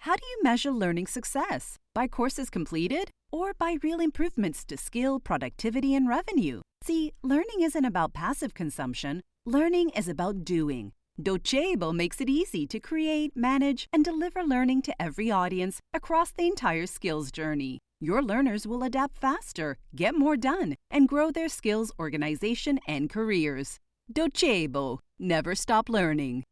How do you measure learning success? By courses completed or by real improvements to skill, productivity, and revenue? See, learning isn't about passive consumption. Learning is about doing. Docebo makes it easy to create, manage, and deliver learning to every audience across the entire skills journey. Your learners will adapt faster, get more done, and grow their skills, organization, and careers. Docebo. Never stop learning.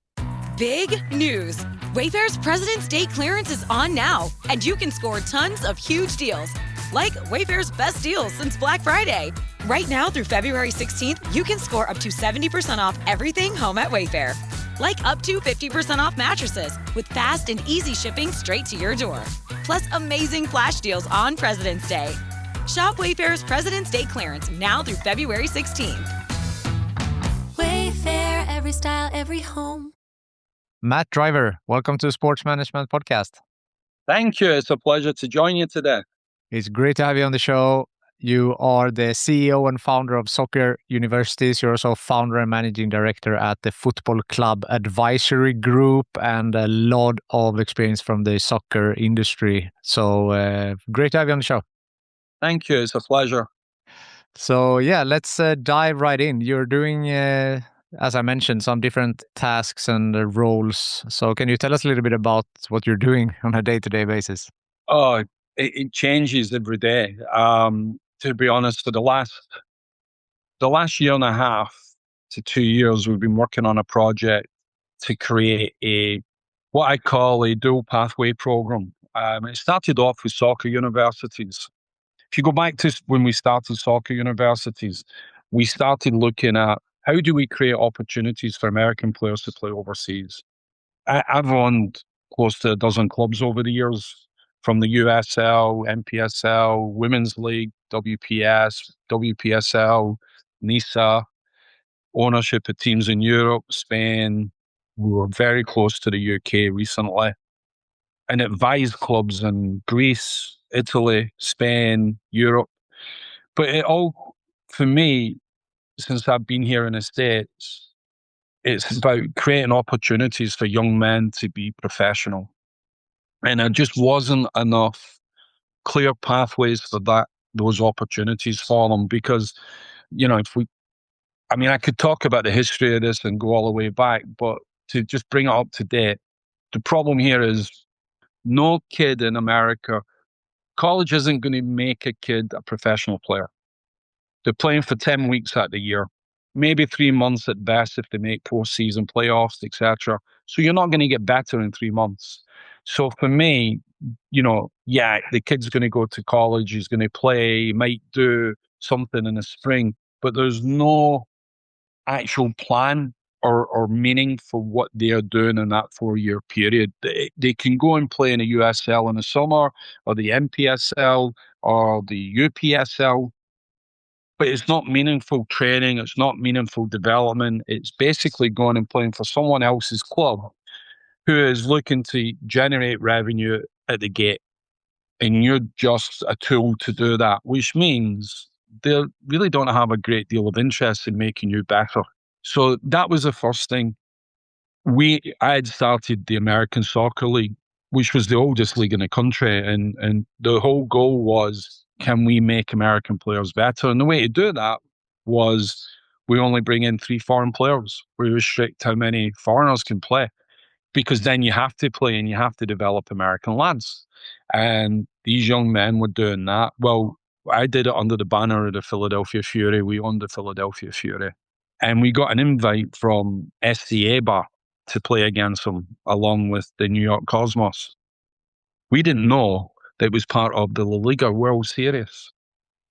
Big news! Wayfair's President's Day clearance is on now, and you can score tons of huge deals. Like Wayfair's best deals since Black Friday. Right now through February 16th, you can score up to 70% off everything home at Wayfair. Like up to 50% off mattresses with fast and easy shipping straight to your door. Plus amazing flash deals on President's Day. Shop Wayfair's President's Day clearance now through February 16th. Wayfair, every style, every home. Matt Driver, welcome to Sports Management Podcast. Thank you. It's a pleasure to join you today. It's great to have you on the show. You are the CEO and founder of Soccer Universities. You're also founder and managing director at the Football Club Advisory Group and a lot of experience from the soccer industry. So great to have you on the show. Thank you. It's a pleasure. So yeah, let's dive right in. You're doing, as I mentioned, some different tasks and roles. So can you tell us a little bit about what you're doing on a day-to-day basis? Oh, it changes every day. To be honest, for the last year and a half to 2 years, we've been working on a project to create what I call a dual pathway program. It started off with soccer universities. If you go back to when we started soccer universities, we started looking at how do we create opportunities for American players to play overseas. I've owned close to a dozen clubs over the years, from the USL, NPSL, Women's League, WPS, WPSL, NISA, ownership of teams in Europe, Spain. We were very close to the UK recently, and advised clubs in Greece, Italy, Spain, Europe. But it all, for me, since I've been here in the States, it's about creating opportunities for young men to be professional. And there just wasn't enough clear pathways for those opportunities for them. Because, I could talk about the history of this and go all the way back, but to just bring it up to date, the problem here is no kid in America, college isn't going to make a kid a professional player. They're playing for 10 weeks out of the year, maybe 3 months at best if they make postseason playoffs, etc. So you're not going to get better in 3 months. So for me, the kid's going to go to college, he's going to play, he might do something in the spring, but there's no actual plan or meaning for what they are doing in that 4-year period. They can go and play in the USL in the summer, or the NPSL, or the UPSL, but it's not meaningful training, it's not meaningful development. It's basically going and playing for someone else's club who is looking to generate revenue at the gate. And you're just a tool to do that, which means they really don't have a great deal of interest in making you better. So that was the first thing. I had started the American Soccer League, which was the oldest league in the country. And the whole goal was, can we make American players better? And the way to do that was we only bring in 3 foreign players. We restrict how many foreigners can play, because then you have to play and you have to develop American lads. And these young men were doing that. Well, I did it under the banner of the Philadelphia Fury. We owned the Philadelphia Fury. And we got an invite from SC Bar to play against them, along with the New York Cosmos. We didn't know that it was part of the Liga World Series.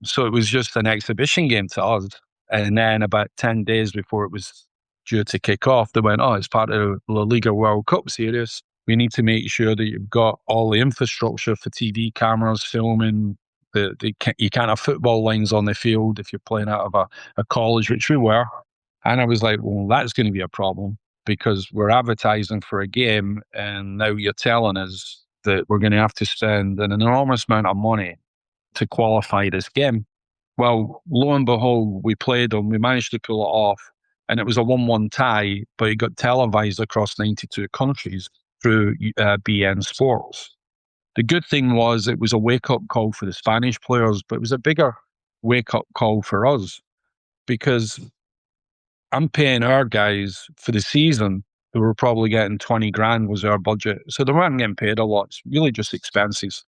So it was just an exhibition game to us. And then about 10 days before it was due to kick off, they went, it's part of the Liga World Cup Series. We need to make sure that you've got all the infrastructure for TV cameras, filming. You can't have football lines on the field if you're playing out of a college, which we were. And I was like, well, that's going to be a problem, because we're advertising for a game, and now you're telling us that we're going to have to spend an enormous amount of money to qualify this game. Well, lo and behold, we played them, we managed to pull it off, and it was a 1-1 tie, but it got televised across 92 countries through BN Sports. The good thing was it was a wake-up call for the Spanish players, but it was a bigger wake-up call for us because I'm paying our guys for the season who were probably getting 20 grand was our budget. So they weren't getting paid a lot. It's really just expenses.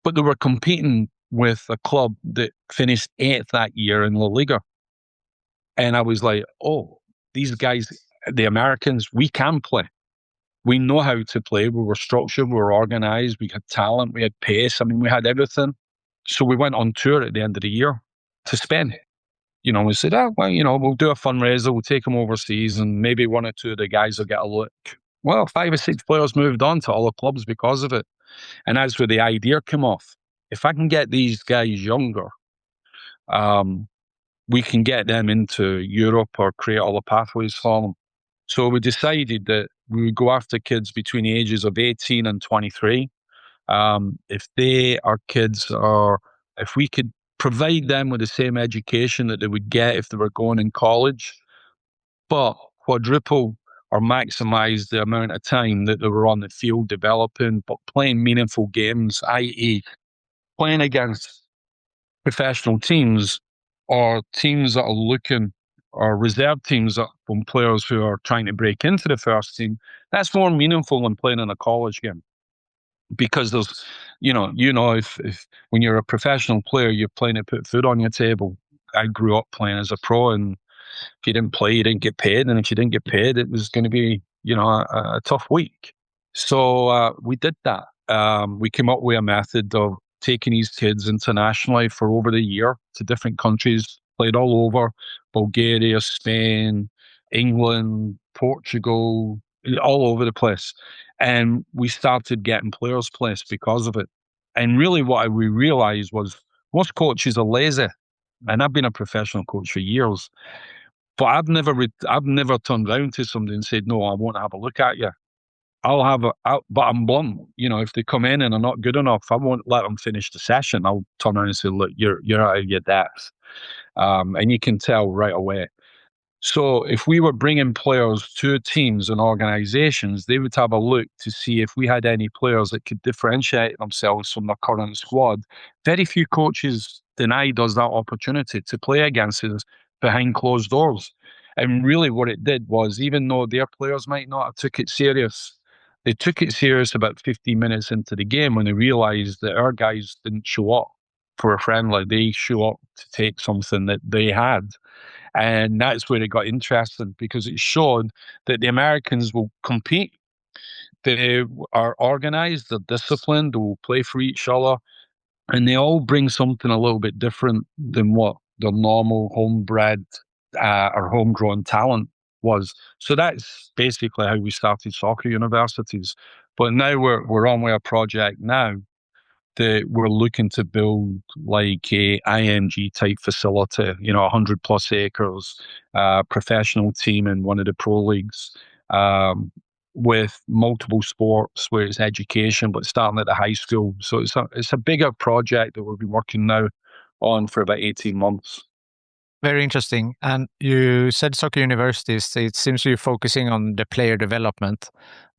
But they were competing with a club that finished 8th that year in La Liga. And I was like, oh, these guys, the Americans, we can play. We know how to play. We were structured, we were organized, we had talent, we had pace. I mean, we had everything. So we went on tour at the end of the year to Spain. We said, we'll do a fundraiser, we'll take them overseas, and maybe one or two of the guys will get a look. Well, 5 or 6 players moved on to other clubs because of it. And that's where the idea came off. If I can get these guys younger, we can get them into Europe or create other pathways for them. So we decided that we would go after kids between the ages of 18 and 23. If we could provide them with the same education that they would get if they were going in college, but quadruple or maximize the amount of time that they were on the field developing, but playing meaningful games, i.e. playing against professional teams or teams that are looking, or reserve teams from players who are trying to break into the first team, that's more meaningful than playing in a college game. Because there's, if when you're a professional player, you're playing to put food on your table. I grew up playing as a pro, and if you didn't play, you didn't get paid. And if you didn't get paid, it was going to be, a tough week. So we did that. We came up with a method of taking these kids internationally for over the year to different countries, played all over, Bulgaria, Spain, England, Portugal, all over the place. And we started getting players placed because of it. And really what we realized was most coaches are lazy. And I've been a professional coach for years. But I've never turned around to somebody and said, no, I won't have a look at you. But I'm blunt. If they come in and are not good enough, I won't let them finish the session. I'll turn around and say, look, you're out of your depth. And you can tell right away. So if we were bringing players to teams and organizations, they would have a look to see if we had any players that could differentiate themselves from their current squad. Very few coaches denied us that opportunity to play against us behind closed doors. And really what it did was, even though their players might not have took it serious, they took it serious about 15 minutes into the game when they realized that our guys didn't show up for a friendly. They show up to take something that they had. And that's where it got interesting, because it showed that the Americans will compete. They are organized, they're disciplined, they will play for each other, and they all bring something a little bit different than what their normal homebred or homegrown talent was. So that's basically how we started soccer universities. But now we're on with a project now that we're looking to build like a IMG type facility, 100 plus acres, professional team in one of the pro leagues, with multiple sports where it's education, but starting at the high school. So it's a bigger project that we've been working now on for about 18 months. Very interesting. And you said soccer universities, it seems you're focusing on the player development,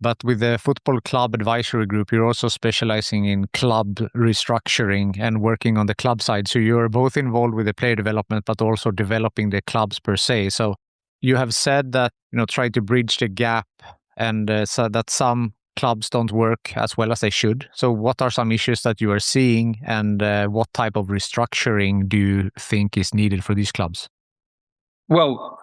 but with the football club advisory group, you're also specializing in club restructuring and working on the club side. So you're both involved with the player development, but also developing the clubs per se. So you have said that, try to bridge the gap, and so that some clubs don't work as well as they should. So what are some issues that you are seeing, and what type of restructuring do you think is needed for these clubs? Well,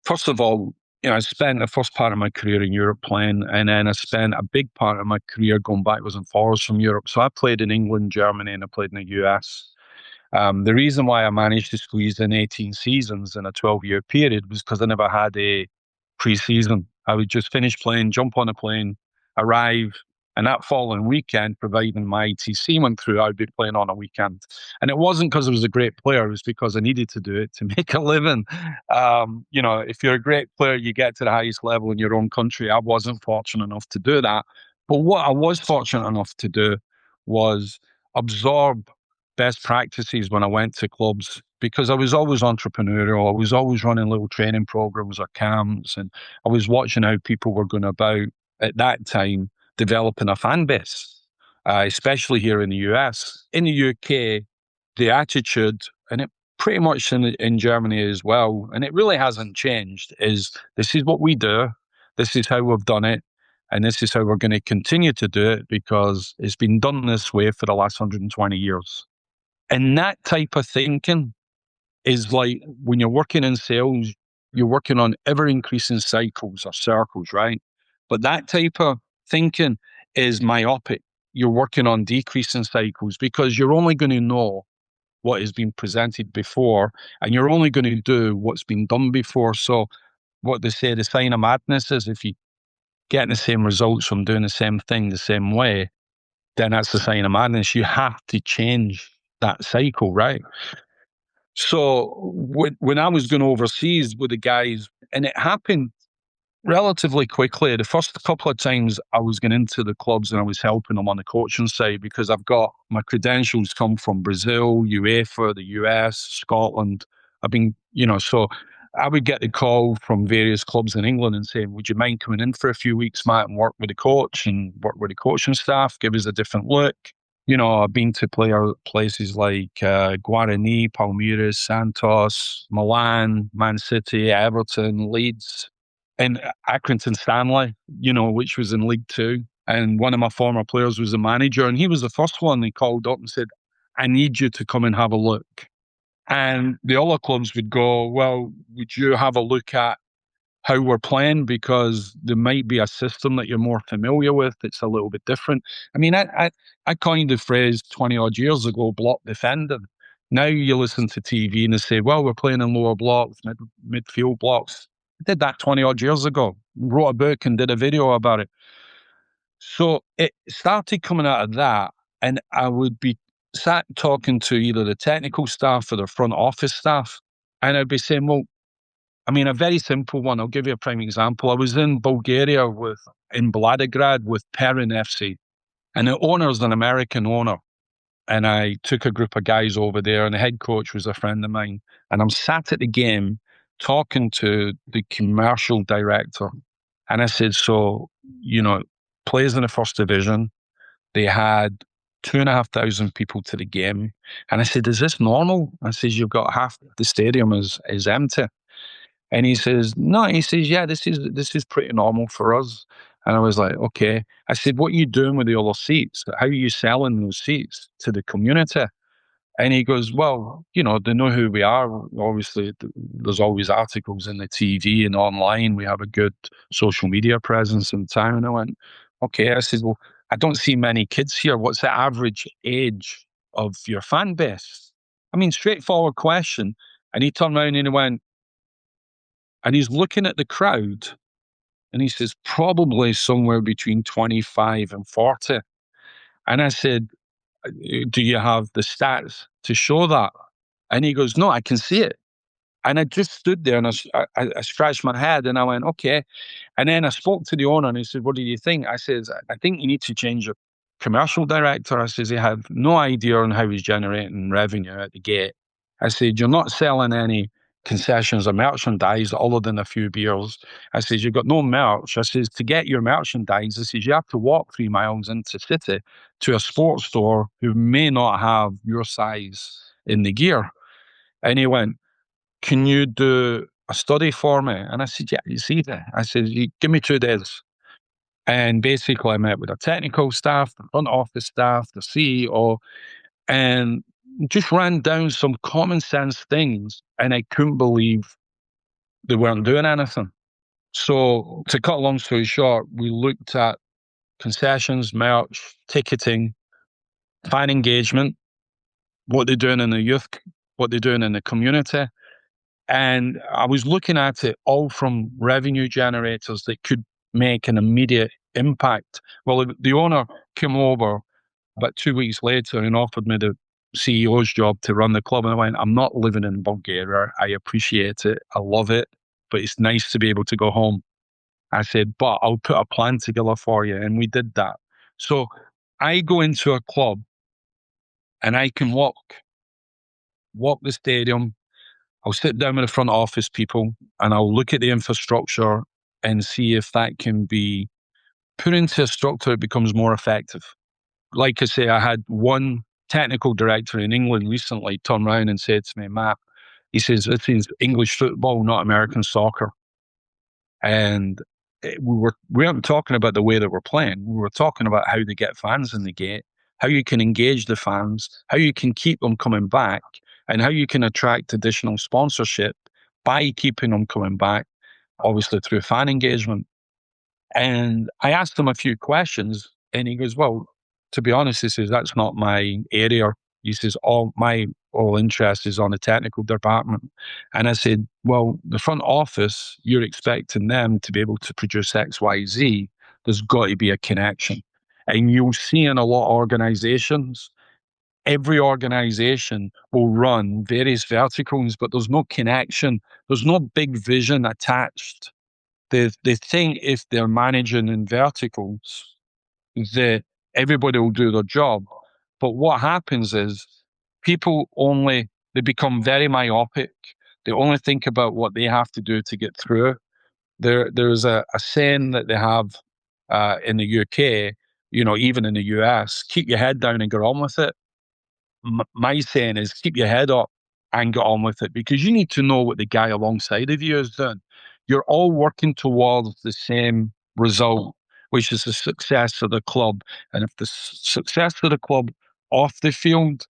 first of all, I spent the first part of my career in Europe playing, and then I spent a big part of my career going backwards and forwards from Europe. So I played in England, Germany, and I played in the US. The reason why I managed to squeeze in 18 seasons in a 12-year period was because I never had a pre-season. I would just finish playing, jump on a plane, arrive, and that following weekend, providing my ITC went through, I would be playing on a weekend. And it wasn't because I was a great player, it was because I needed to do it to make a living. If you're a great player, you get to the highest level in your own country. I wasn't fortunate enough to do that. But what I was fortunate enough to do was absorb best practices when I went to clubs, because I was always entrepreneurial. I was always running little training programs or camps, and I was watching how people were going about at that time developing a fan base. especially here in the US. In the UK, the attitude, and it pretty much in Germany as well, and it really hasn't changed, is this is what we do, this is how we've done it, and this is how we're going to continue to do it because it's been done this way for the last 120 years. And that type of thinking is like when you're working in sales, you're working on ever increasing cycles or circles, right? But that type of thinking is myopic. You're working on decreasing cycles because you're only going to know what has been presented before, and you're only going to do what's been done before. So what they say, the sign of madness is if you get the same results from doing the same thing the same way, then that's the sign of madness. You have to change that cycle, right? So when I was going overseas with the guys, and it happened relatively quickly. The first couple of times I was going into the clubs and I was helping them on the coaching side because I've got my credentials come from Brazil, UEFA, the US, Scotland. I've been, so I would get the call from various clubs in England and saying, would you mind coming in for a few weeks, Matt, and work with the coach and work with the coaching staff, give us a different look. I've been to places like Guarani, Palmeiras, Santos, Milan, Man City, Everton, Leeds, and Accrington Stanley, which was in League Two. And one of my former players was the manager, and he was the first one they called up and said, I need you to come and have a look. And the other clubs would go, well, would you have a look at how we're playing? Because there might be a system that you're more familiar with that's a little bit different. I mean, I coined the phrase 20 odd years ago, block defending. Now you listen to TV and they say, well, we're playing in lower blocks, midfield blocks. I did that 20 odd years ago, wrote a book and did a video about it. So it started coming out of that, and I would be sat talking to either the technical staff or the front office staff, and I'd be saying, well, I mean, a very simple one. I'll give you a prime example. I was in Bulgaria in Vladigrad with Perrin FC, and the owner's an American owner. And I took a group of guys over there, and the head coach was a friend of mine. And I'm sat at the game talking to the commercial director. And I said, so, plays in the first division. They had 2,500 people to the game. And I said, is this normal? I says, you've got half the stadium is empty. And he says, no, he says, yeah, this is pretty normal for us. And I was like, okay. I said, what are you doing with the other seats? How are you selling those seats to the community? And he goes, well, they know who we are. Obviously, there's always articles in the TV and online. We have a good social media presence in town. And I went, okay. I said, well, I don't see many kids here. What's the average age of your fan base? I mean, straightforward question. And he turned around and he went, and he's looking at the crowd and he says, probably somewhere between 25 and 40. And I said, do you have the stats to show that? And he goes, no, I can see it. And I just stood there and I scratched my head and I went, okay. And then I spoke to the owner and he said, what do you think? I said, I think you need to change your commercial director. I says, he had no idea on how he's generating revenue at the gate. I said, you're not selling any concessions or merchandise other than a few beers. I says, you've got no merch. I says, to get your merchandise, I says, you have to walk 3 miles into city to a sports store who may not have your size in the gear. And he went, can you do a study for me? And I said, yeah, it's easy. I said, you give me 2 days. And basically I met with the technical staff, the front office staff, the CEO, and just ran down some common sense things, and I couldn't believe they weren't doing anything. So to cut a long story short, we looked at concessions, merch, ticketing, fan engagement, what they're doing in the youth, what they're doing in the community. And I was looking at it all from revenue generators that could make an immediate impact. Well, the owner came over about 2 weeks later and offered me the CEO's job to run the club. And I went, I'm not living in Bulgaria. I appreciate it. I love it. But it's nice to be able to go home. I said, but I'll put a plan together for you. And we did that. So I go into a club and I can walk the stadium. I'll sit down with the front office people and I'll look at the infrastructure and see if that can be put into a structure that becomes more effective. like I say, I had one technical director in England recently turn around and said to me, Matt, he says, this is English football, not American soccer. And we weren't talking about the way that we're playing. We were talking about how to get fans in the gate, how you can engage the fans, how you can keep them coming back, and how you can attract additional sponsorship by keeping them coming back, obviously through fan engagement. And I asked him a few questions, and he goes, well, to be honest, he says, that's not my area. He says, all interest is on the technical department. And I said, well, the front office, you're expecting them to be able to produce X, Y, Z. There's got to be a connection. And you'll see in a lot of organizations, every organization will run various verticals, but there's no connection. There's no big vision attached. They think if they're managing in verticals, that everybody will do their job. But what happens is they become very myopic. They only think about what they have to do to get through. There's a saying that they have in the UK, even in the US, keep your head down and get on with it. My saying is keep your head up and get on with it, because you need to know what the guy alongside of you is doing. You're all working towards the same result, which is the success of the club. And if the success of the club off the field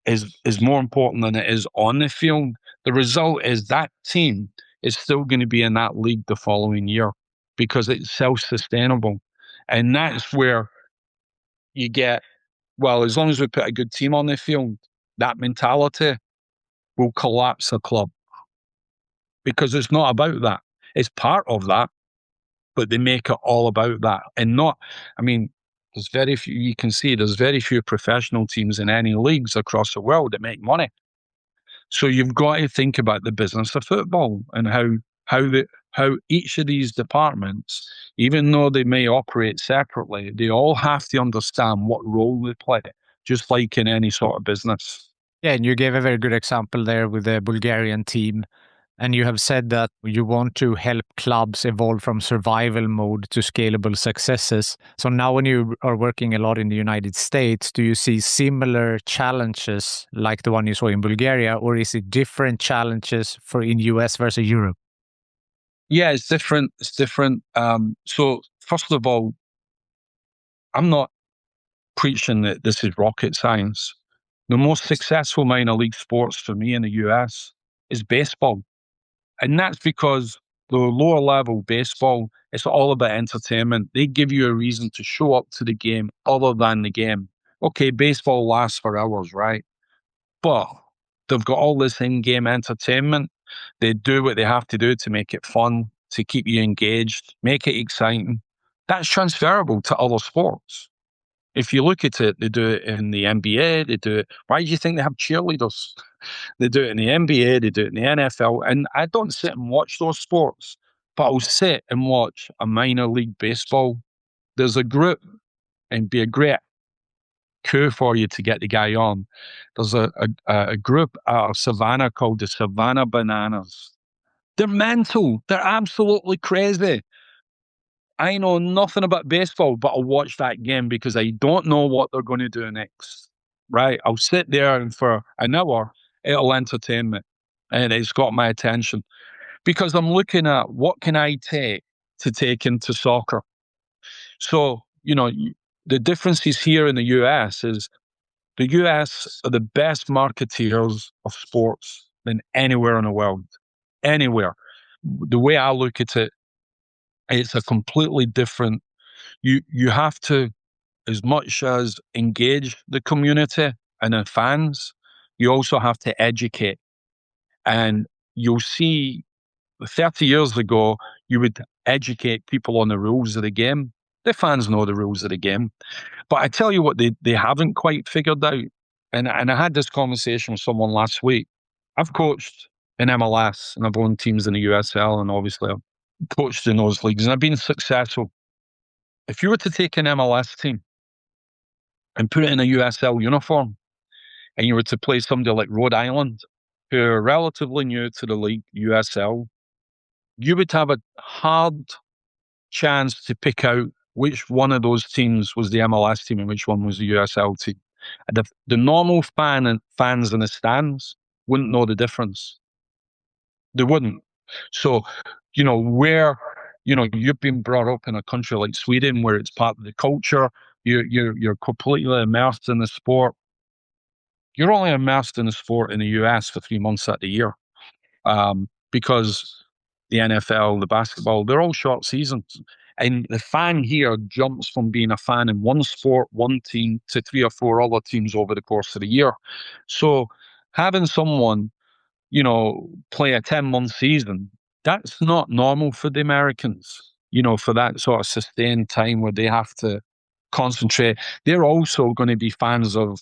is more important than it is on the field, the result is that team is still going to be in that league the following year because it's self-sustainable. And that's where you get, well, as long as we put a good team on the field, that mentality will collapse a club, because it's not about that. It's part of that, but they make it all about that. And not, I mean, there's very few, you can see there's very few professional teams in any leagues across the world that make money. So you've got to think about the business of football and how each of these departments, even though they may operate separately, they all have to understand what role they play, just like in any sort of business. Yeah, and you gave a very good example there with the Bulgarian team. And you have said that you want to help clubs evolve from survival mode to scalable successes. So now when you are working a lot in the United States, do you see similar challenges like the one you saw in Bulgaria, or is it different challenges for in US versus Europe? Yeah, it's different. It's different. So first of all, I'm not preaching that this is rocket science. The most successful minor league sports for me in the US is baseball. And that's because the lower level baseball, it's all about entertainment. They give you a reason to show up to the game other than the game. Okay, baseball lasts for hours, right? But they've got all this in-game entertainment. They do what they have to do to make it fun, to keep you engaged, make it exciting. That's transferable to other sports. If you look at it, they do it in the NBA, they do it. Why do you think they have cheerleaders? They do it in the NBA, they do it in the NFL. And I don't sit and watch those sports, but I'll sit and watch a minor league baseball. There's a group, and be a great coup for you to get the guy on. There's a group out of Savannah called the Savannah Bananas. They're mental. They're absolutely crazy. I know nothing about baseball, but I'll watch that game because I don't know what they're going to do next. Right? I'll sit there and for an hour, it'll entertain me, and it's got my attention because I'm looking at what can I take to take into soccer. So, the differences here in the US is the US are the best marketeers of sports than anywhere in the world. Anywhere. The way I look at it, it's a completely different. You have to, as much as engage the community and the fans, you also have to educate. And you'll see 30 years ago, you would educate people on the rules of the game. The fans know the rules of the game. But I tell you what, they haven't quite figured out. And I had this conversation with someone last week. I've coached in MLS and I've owned teams in the USL, and obviously I've coached in those leagues and I've been successful. If you were to take an MLS team and put it in a USL uniform, and you were to play somebody like Rhode Island, who are relatively new to the league, USL, you would have a hard chance to pick out which one of those teams was the MLS team and which one was the USL team. And the normal fans in the stands wouldn't know the difference. They wouldn't. So, where, you've been brought up in a country like Sweden where it's part of the culture, you're completely immersed in the sport. You're only immersed in the sport in the US for 3 months out of the year, because the NFL, the basketball, they're all short seasons. And the fan here jumps from being a fan in one sport, one team, to 3 or 4 other teams over the course of the year. So having someone, play a 10-month season, that's not normal for the Americans, for that sort of sustained time where they have to concentrate. They're also going to be fans of,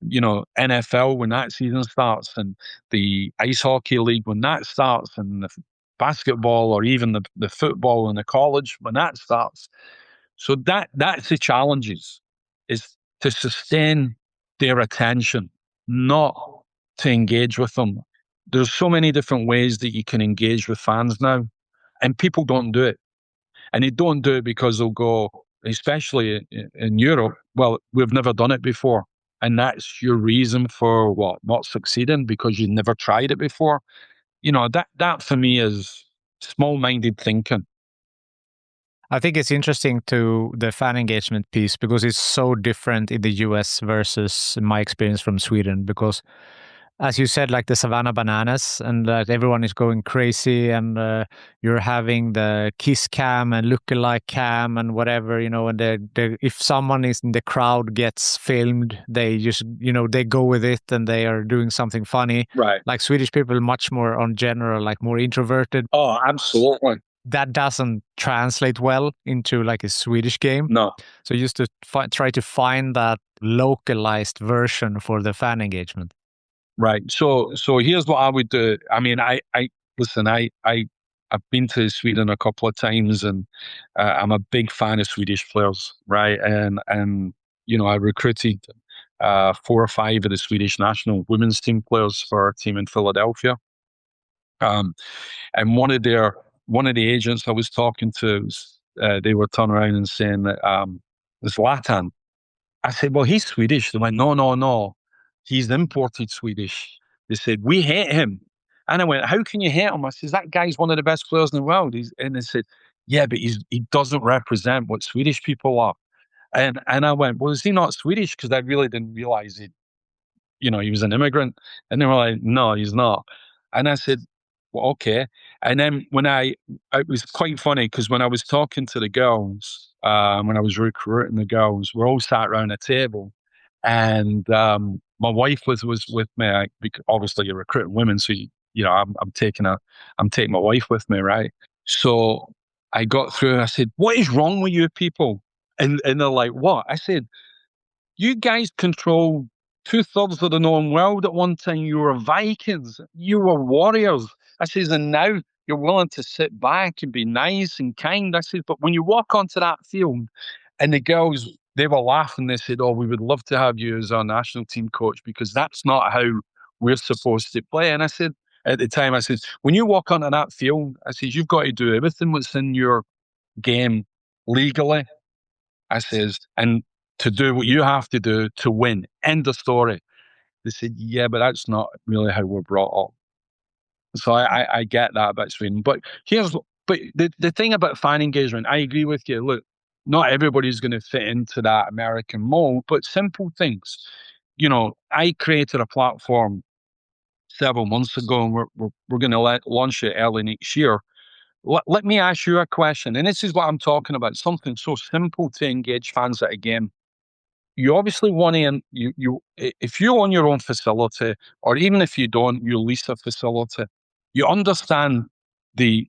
NFL when that season starts, and the ice hockey league when that starts, and the basketball, or even the football in the college when that starts. So that's the challenges, is to sustain their attention, not to engage with them. There's so many different ways that you can engage with fans now, and people don't do it. And they don't do it because they'll go, especially in Europe, well, we've never done it before. And that's your reason for what? Not succeeding, because you never tried it before. That for me is small-minded thinking. I think it's interesting to the fan engagement piece because it's so different in the US versus my experience from Sweden. Because, as you said, like the Savannah Bananas, and everyone is going crazy, and you're having the kiss cam and lookalike cam and whatever, and if someone is in the crowd gets filmed, they just, they go with it and they are doing something funny. Right. Like Swedish people, much more on general, like more introverted. Oh, absolutely. That doesn't translate well into like a Swedish game. No. So just to try to find that localized version for the fan engagement. Right. So here's what I would do. I mean, I listen. I've been to Sweden a couple of times, and I'm a big fan of Swedish players, right? And I recruited 4 or 5 of the Swedish national women's team players for our team in Philadelphia. And one of the agents I was talking to, they were turning around and saying that Zlatan. I said, well, he's Swedish. They went, no. He's imported Swedish. They said, we hate him. And I went, how can you hate him? I said, that guy's one of the best players in the world. And they said, yeah, but he doesn't represent what Swedish people are. And I went, well, is he not Swedish? Because I really didn't realize he was an immigrant. And they were like, no, he's not. And I said, well, okay. And then it was quite funny because when I was talking to the girls, when I was recruiting the girls, we're all sat around a table, and my wife was with me. Because obviously you're recruiting women, so I'm taking my wife with me, right? So I got through and I said, what is wrong with you people? And they're like, what? I said, you guys control 2/3 of the known world at one time. You were Vikings. You were warriors. I says, and now you're willing to sit back and be nice and kind. I said, but when you walk onto that field, and the girls, they were laughing. They said, oh, we would love to have you as our national team coach, because that's not how we're supposed to play. And I said, at the time, I said, when you walk onto that field, I said, you've got to do everything that's in your game legally. I says, and to do what you have to do to win. End of story. They said, yeah, but that's not really how we're brought up. So I get that about Sweden. But the thing about fan engagement, I agree with you. Look, not everybody's going to fit into that American mold, but simple things. I created a platform several months ago, and we're going to launch it early next year. Let me ask you a question, and this is what I'm talking about, something so simple to engage fans at a game. You obviously want to, if you own your own facility, or even if you don't, you lease a facility, you understand the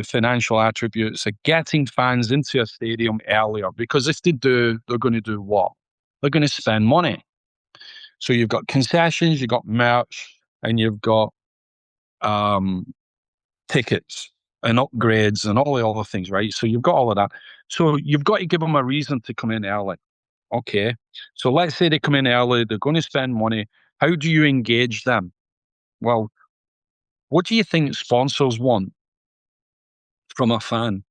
financial attributes of getting fans into a stadium earlier, because if they do, they're going to do what? They're going to spend money. So you've got concessions, you've got merch, and you've got tickets and upgrades and all the other things, right? So you've got all of that. So you've got to give them a reason to come in early. Okay. So let's say they come in early, they're going to spend money. How do you engage them? Well, what do you think sponsors want from a fan?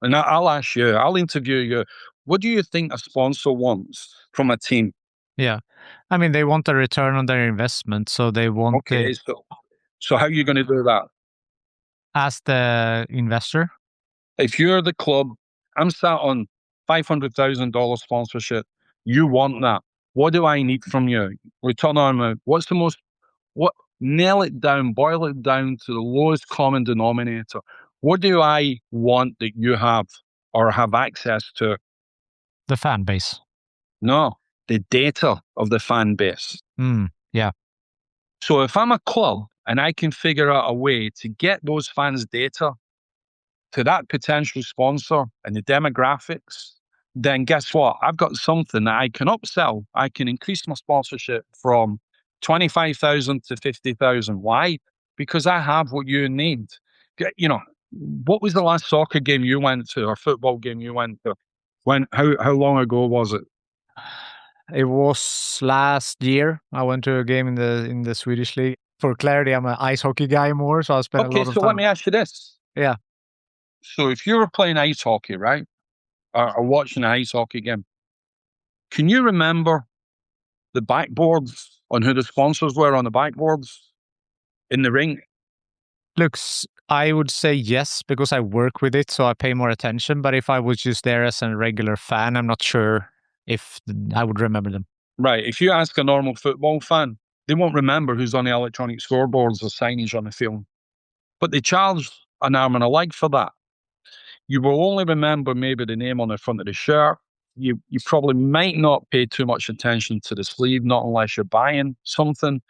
And I'll ask you, I'll interview you. What do you think a sponsor wants from a team? Yeah. I mean, they want a return on their investment, so they want Okay, so how are you going to do that? as the investor. If you're the club, I'm sat on $500,000 sponsorship. You want that. What do I need from you? Return on my, what's the most, what, nail it down, boil it down to the lowest common denominator. What do I want that you have or have access to? The fan base. No, the data of the fan base. Yeah. So if I'm a club and I can figure out a way to get those fans' data to that potential sponsor and the demographics, then guess what? I've got something that I can upsell. I can increase my sponsorship from 25,000 to 50,000. Why? Because I have what you need. You know, what was the last soccer game you went to or football game you went to? How long ago was it? It was last year. I went to a game in the Swedish league. For clarity, I'm an ice hockey guy more, so I spent a Okay, lot of so let time. me ask you this. Yeah. So if you were playing ice hockey, right, or watching an ice hockey game, can you remember the backboards on who the sponsors were on the backboards in the ring? Looks, I would say yes, because I work with it, so I pay more attention. But if I was just there as a regular fan, I'm not sure if I would remember them. Right. If you ask a normal football fan, they won't remember who's on the electronic scoreboards or signage on the field. But they charge an arm and a leg for that. You will only remember maybe the name on the front of the shirt. You probably might not pay too much attention to the sleeve, not unless you're buying something.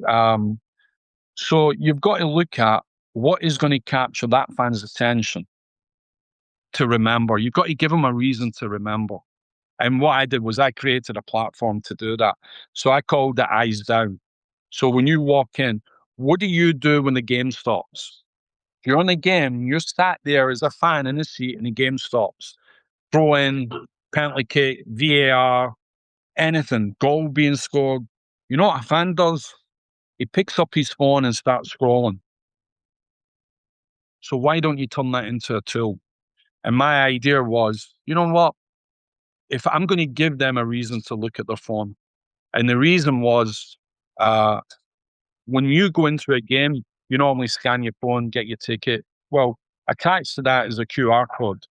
So you've got to look at what is going to capture that fan's attention to remember. You've got to give them a reason to remember. And what I did was I created a platform to do that. So I called it Eyes Down. So when you walk in, what do you do when the game stops? If you're on the game, you're sat there as a fan in the seat and the game stops. Throw in, penalty kick, VAR, anything, goal being scored. You know what a fan does? He picks up his phone and starts scrolling. So why don't you turn that into a tool? And my idea was, you know what? If I'm going to give them a reason to look at their phone, and the reason was, when you go into a game, you normally scan your phone, get your ticket. Well, attached to that is a QR code.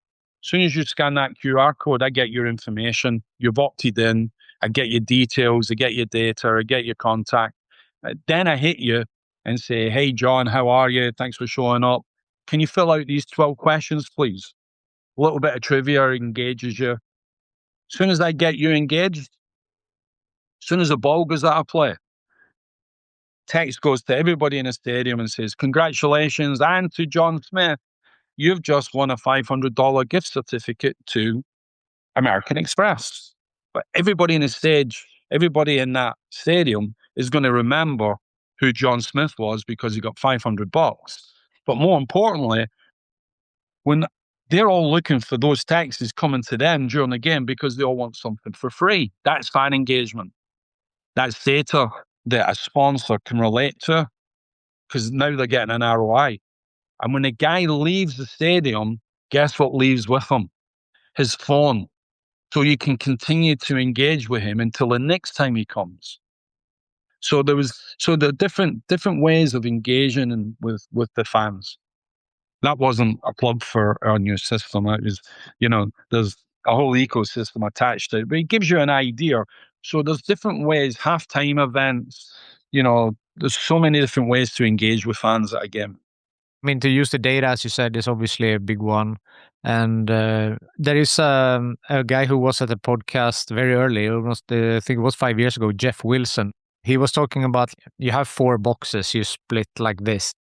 As soon as you scan that QR code, I get your information. You've opted in. I get your details. I get your data. I get your contact. Then I hit you and say, "Hey, John, how are you? Thanks for showing up. Can you fill out these 12 questions, please?" A little bit of trivia engages you. As soon as I get you engaged, as soon as the ball goes out of play, text goes to everybody in the stadium and says, "Congratulations, and to John Smith, you've just won a $500 gift certificate to American Express." But everybody in the stage, everybody in that stadium is going to remember who John Smith was because he got $500. But more importantly, when they're all looking for those texts coming to them during the game because they all want something for free. That's fan engagement. That's data that a sponsor can relate to because now they're getting an ROI. And when the guy leaves the stadium, guess what leaves with him? His phone. So you can continue to engage with him until the next time he comes. So there are different ways of engaging with the fans. That wasn't a plug for our new system. It was, there's a whole ecosystem attached to it, but it gives you an idea. So there's different ways, halftime events, there's so many different ways to engage with fans at a game. I mean, to use the data, as you said, is obviously a big one. And there is a guy who was at the podcast very early, almost, I think it was 5 years ago, Jeff Wilson. He was talking about you have 4 boxes you split like this.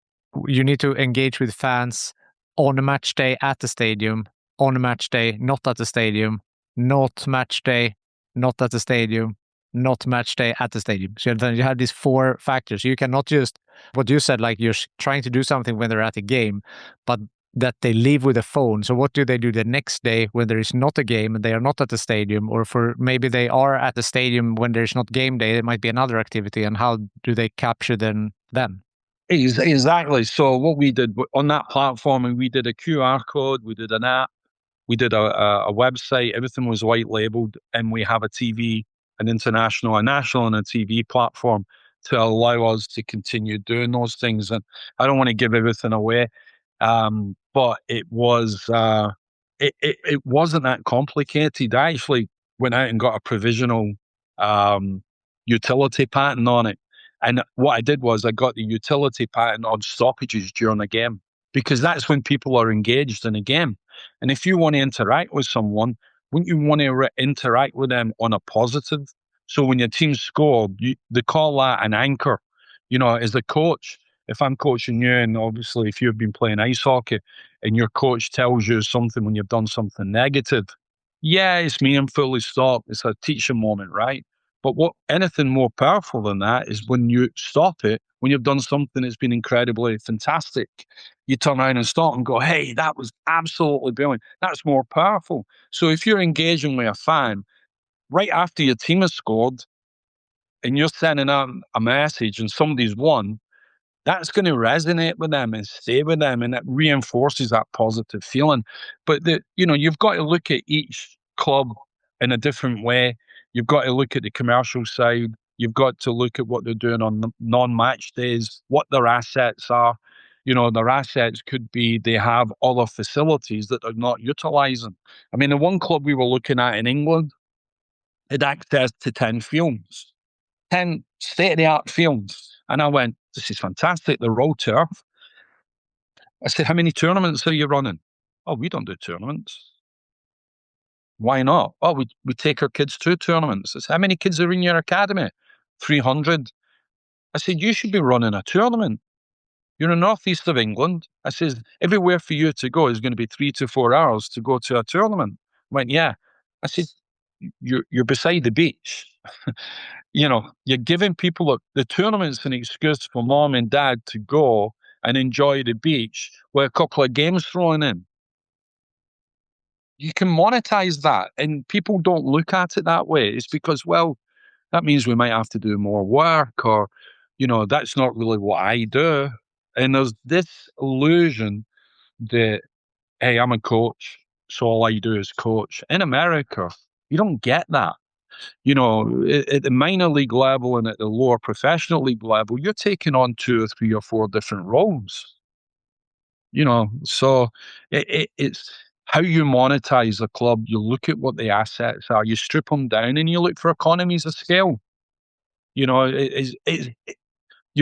You need to engage with fans on a match day at the stadium, on a match day not at the stadium, not match day not at the stadium, not match day at the stadium. So then you have these 4 factors. You cannot just, what you said, like you're trying to do something when they're at a game, but that they leave with a phone. So what do they do the next day when there is not a game and they are not at the stadium, or for maybe they are at the stadium when there's not game day, it might be another activity, and how do they capture them then? Exactly. So what we did on that platform, and we did a QR code, we did an app, We did a website. Everything was white labeled, and we have a TV, an international, a national, and a TV platform to allow us to continue doing those things. And I don't want to give everything away, but it wasn't that complicated. I actually went out and got a provisional utility patent on it. And what I did was I got the utility patent on stoppages during a game, because that's when people are engaged in a game. And if you want to interact with someone, wouldn't you want to interact with them on a positive? So when your team scored, they call that an anchor. As a coach, if I'm coaching you, and obviously if you've been playing ice hockey and your coach tells you something when you've done something negative, yeah, it's meaningfully stopped. It's a teaching moment, right? But anything more powerful than that is when you stop it, when you've done something that's been incredibly fantastic. You turn around and stop and go, hey, that was absolutely brilliant. That's more powerful. So if you're engaging with a fan right after your team has scored and you're sending out a message and somebody's won, that's going to resonate with them and stay with them, and it reinforces that positive feeling. But you've got to look at each club in a different way. You've got to look at the commercial side. You've got to look at what they're doing on non-match days, what their assets are. Their assets could be they have other facilities that they're not utilizing. I mean, the one club we were looking at in England had access to 10 fields, 10 state-of-the-art fields. And I went, this is fantastic. They're all turf. I said, how many tournaments are you running? Oh, we don't do tournaments. Why not? Oh, we take our kids to tournaments. I said, how many kids are in your academy? 300. I said, you should be running a tournament. You're in the northeast of England. I said, everywhere for you to go is going to be 3 to 4 hours to go to a tournament. I went, yeah. I said, you're beside the beach. You're giving people the tournament's an excuse for mom and dad to go and enjoy the beach with a couple of games thrown in. You can monetize that, and people don't look at it that way. It's because, well, that means we might have to do more work, or, that's not really what I do. And there's this illusion that, hey, I'm a coach, so all I do is coach. In America, you don't get that. At the minor league level and at the lower professional league level, you're taking on 2 or 3 or 4 different roles. So it's how you monetize a club. You look at what the assets are, you strip them down, and you look for economies of scale. You've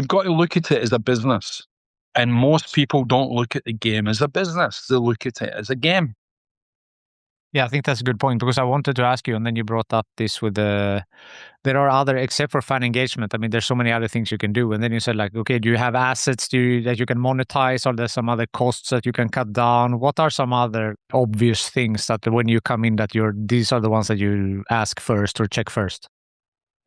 got to look at it as a business. And most people don't look at the game as a business. They look at it as a game. Yeah, I think that's a good point, because I wanted to ask you, and then you brought up this with there are other, except for fan engagement, I mean, there's so many other things you can do. And then you said, like, okay, do you have assets that you can monetize, or there's some other costs that you can cut down? What are some other obvious things that when you come in that these are the ones that you ask first or check first?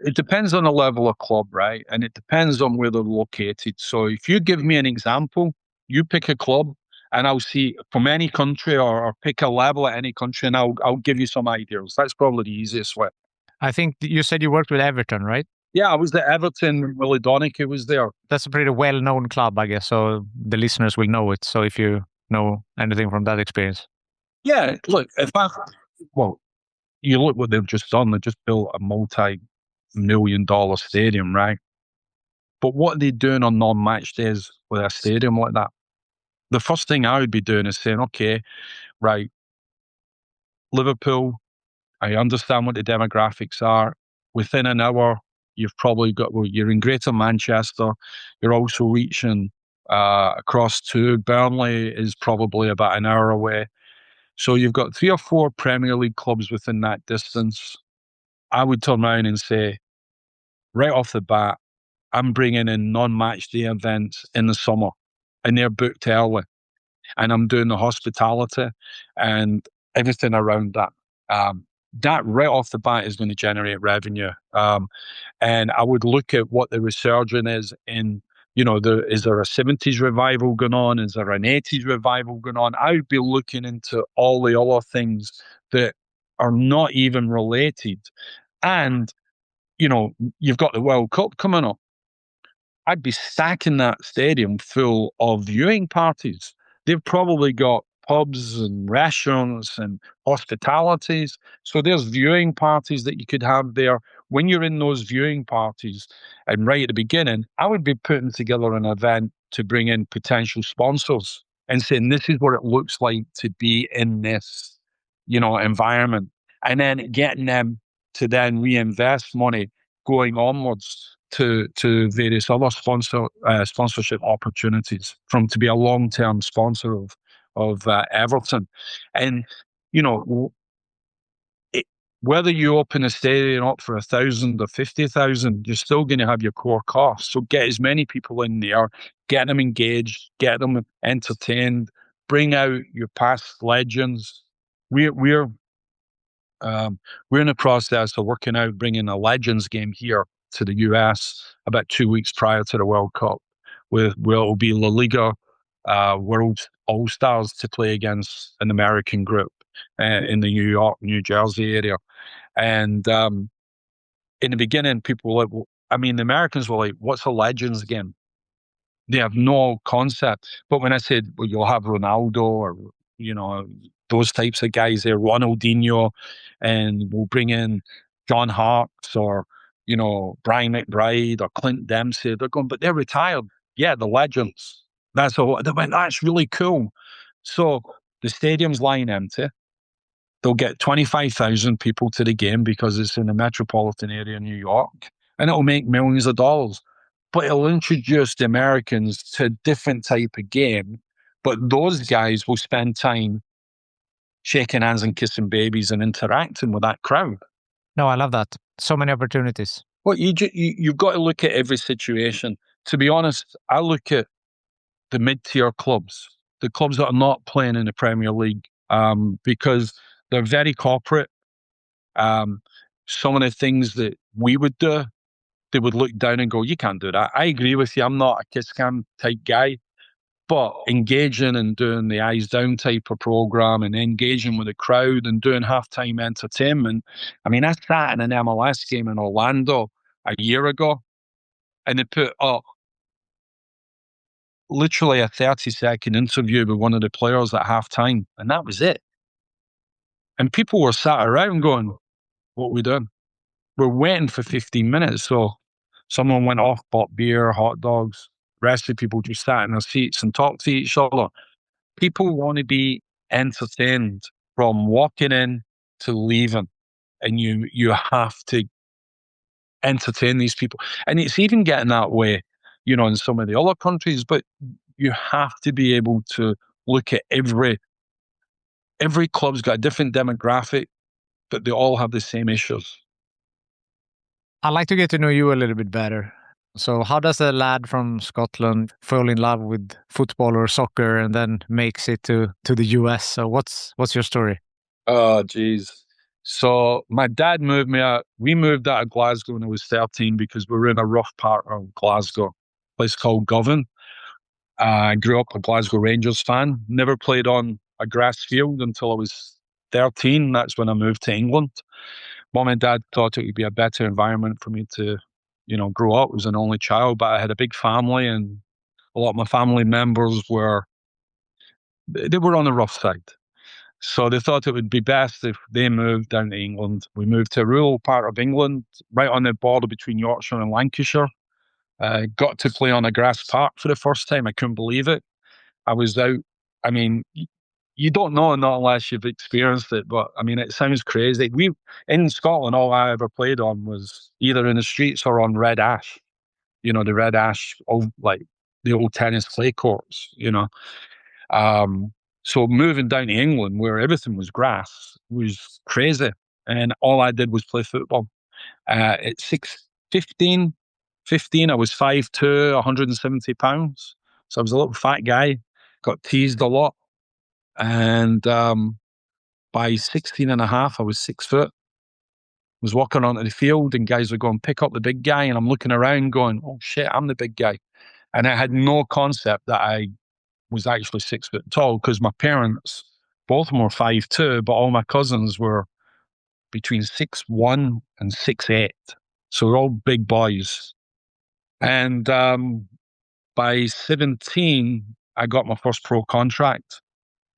It depends on the level of club, right? And it depends on where they're located. So if you give me an example, you pick a club, and I'll see from any country, or pick a level at any country, and I'll give you some ideas. That's probably the easiest way. I think you said you worked with Everton, right? Yeah, I was at Everton when Willie Donicky was there. That's a pretty well-known club, I guess, so the listeners will know it. So if you know anything from that experience. Yeah, look, you look what they've just done. They just built a multi-million-dollar stadium, right? But what are they doing on non-match days with a stadium like that? The first thing I would be doing is saying, okay, right, Liverpool, I understand what the demographics are. Within an hour, you've probably you're in Greater Manchester. You're also reaching across to Burnley is probably about an hour away. So you've got 3 or 4 Premier League clubs within that distance. I would turn around and say, right off the bat, I'm bringing in non-match day events in the summer, and they're booked early. And I'm doing the hospitality and everything around that. That right off the bat is going to generate revenue. And I would look at what the resurgence is in, is there a 70s revival going on? Is there an 80s revival going on? I would be looking into all the other things that are not even related. And, you've got the World Cup coming up. I'd be stacking that stadium full of viewing parties. They've probably got pubs and restaurants and hospitalities. So there's viewing parties that you could have there. When you're in those viewing parties, and right at the beginning, I would be putting together an event to bring in potential sponsors and saying, this is what it looks like to be in this, environment. And then getting them to then reinvest money going onwards to various other sponsorship opportunities to be a long-term sponsor of Everton. And, you know, it, whether you open a stadium up for 1,000 or 50,000, you're still going to have your core costs. So get as many people in there, get them engaged, get them entertained, bring out your past legends. We're we're in the process of working out bringing a Legends game here to the US about 2 weeks prior to the World Cup, where it will be La Liga World All Stars to play against an American group in the New York, New Jersey area. And in the beginning, people were like, the Americans were like, what's a Legends game? They have no concept. But when I said, well, you'll have Ronaldo or, those types of guys there, Ronaldinho, and we'll bring in John Harkes or, Brian McBride or Clint Dempsey. They're going, but they're retired. Yeah, the legends. That's all. They went, that's really cool. So the stadium's lying empty. They'll get 25,000 people to the game because it's in the metropolitan area of New York, and it'll make millions of dollars. But it'll introduce the Americans to a different type of game. But those guys will spend time shaking hands and kissing babies and interacting with that crowd. No, I love that. So many opportunities. Well, you've got to look at every situation. To be honest, I look at the mid-tier clubs, the clubs that are not playing in the Premier League, because they're very corporate. Some of the things that we would do, they would look down and go, you can't do that. I agree with you. I'm not a kiss cam type guy, but engaging and doing the eyes down type of program and engaging with the crowd and doing halftime entertainment. I sat in an MLS game in Orlando a year ago, and they put up literally a 30-second interview with one of the players at halftime, and that was it. And people were sat around going, what are we doing? We're waiting for 15 minutes. So someone went off, bought beer, hot dogs. The rest of the people just sat in their seats and talked to each other. People want to be entertained from walking in to leaving. And you have to entertain these people. And it's even getting that way, in some of the other countries. But you have to be able to look at every club's got a different demographic, but they all have the same issues. I'd like to get to know you a little bit better. So how does a lad from Scotland fall in love with football or soccer and then makes it to the US? So what's your story? Oh, geez. So my dad moved me out. We moved out of Glasgow when I was 13 because we were in a rough part of Glasgow, a place called Govan. I grew up a Glasgow Rangers fan. Never played on a grass field until I was 13. That's when I moved to England. Mom and dad thought it would be a better environment for me to, grow up. I was an only child, but I had a big family, and a lot of my family members were on the rough side. So they thought it would be best if they moved down to England. We moved to a rural part of England, right on the border between Yorkshire and Lancashire. Got to play on a grass park for the first time. I couldn't believe it. I was out. You don't know not unless you've experienced it, but it sounds crazy. In Scotland, all I ever played on was either in the streets or on red ash. The red ash, like the old tennis clay courts. So moving down to England, where everything was grass, was crazy, and all I did was play football. At 15, I was 5'2", 170 pounds. So I was a little fat guy. Got teased a lot. And by 16 and a half, I was 6 foot. Was walking onto the field and guys were going, pick up the big guy. And I'm looking around going, oh shit, I'm the big guy. And I had no concept that I was actually 6 foot tall because my parents, both of them were 5'2", but all my cousins were between 6'1" and 6'8". So we're all big boys. And by 17, I got my first pro contract.